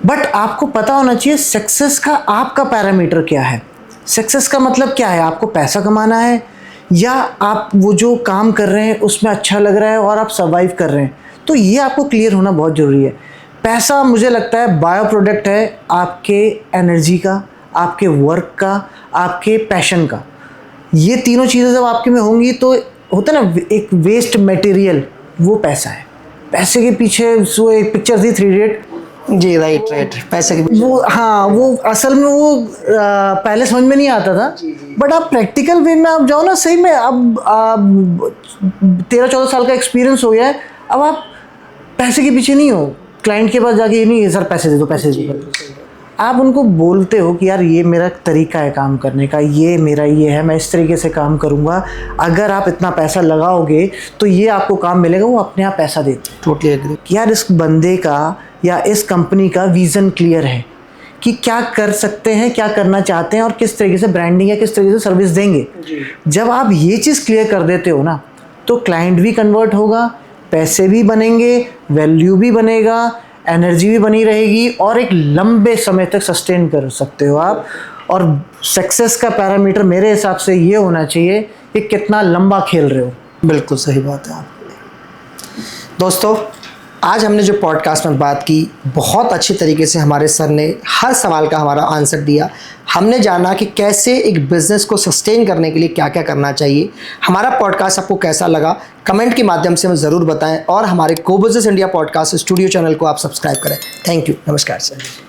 बट आपको पता होना चाहिए सक्सेस का आपका पैरामीटर क्या है। सक्सेस का मतलब क्या है? आपको पैसा कमाना है, या आप वो जो काम कर रहे हैं उसमें अच्छा लग रहा है और आप सर्वाइव कर रहे हैं? तो ये आपको क्लियर होना बहुत ज़रूरी है। पैसा मुझे लगता है बायो प्रोडक्ट है आपके एनर्जी का, आपके वर्क का, आपके पैशन का। ये तीनों चीज़ें जब आपके में होंगी तो होता है ना एक वेस्ट मटेरियल, वो पैसा है। पैसे के पीछे वो एक पिक्चर थी 3 इडियट, जी राइट पैसे की वो हाँ वो असल में वो पहले समझ में नहीं आता था, बट आप प्रैक्टिकल वे में आप जाओ ना, सही में अब 13-14 साल का एक्सपीरियंस हो गया है, अब आप पैसे के पीछे नहीं हो। क्लाइंट के पास जाके ये नहीं है सर पैसे दे दो पैसे दे दो, आप उनको बोलते हो कि यार ये मेरा तरीका है काम करने का, ये मेरा ये है, मैं इस तरीके से काम करूँगा, अगर आप इतना पैसा लगाओगे तो ये आपको काम मिलेगा। वो अपने आप पैसा देते हैं। Totally agree. यार इस बंदे का या इस कंपनी का विज़न क्लियर है कि क्या कर सकते हैं, क्या करना चाहते हैं और किस तरीके से ब्रांडिंग या किस तरीके से सर्विस देंगे। जब आप ये चीज़ क्लियर कर देते हो ना, तो क्लाइंट भी कन्वर्ट होगा, पैसे भी बनेंगे, वैल्यू भी बनेगा, एनर्जी भी बनी रहेगी और एक लंबे समय तक सस्टेन कर सकते हो आप। और सक्सेस का पैरामीटर मेरे हिसाब से ये होना चाहिए कि कितना लंबा खेल रहे हो। बिल्कुल सही बात है आपकी। दोस्तों आज हमने जो पॉडकास्ट में बात की, बहुत अच्छी तरीके से हमारे सर ने हर सवाल का हमारा आंसर दिया। हमने जाना कि कैसे एक बिज़नेस को सस्टेन करने के लिए क्या क्या करना चाहिए। हमारा पॉडकास्ट आपको कैसा लगा कमेंट के माध्यम से हमें ज़रूर बताएं और हमारे go business India podcast studio channel को आप सब्सक्राइब करें। थैंक यू, नमस्कार सर।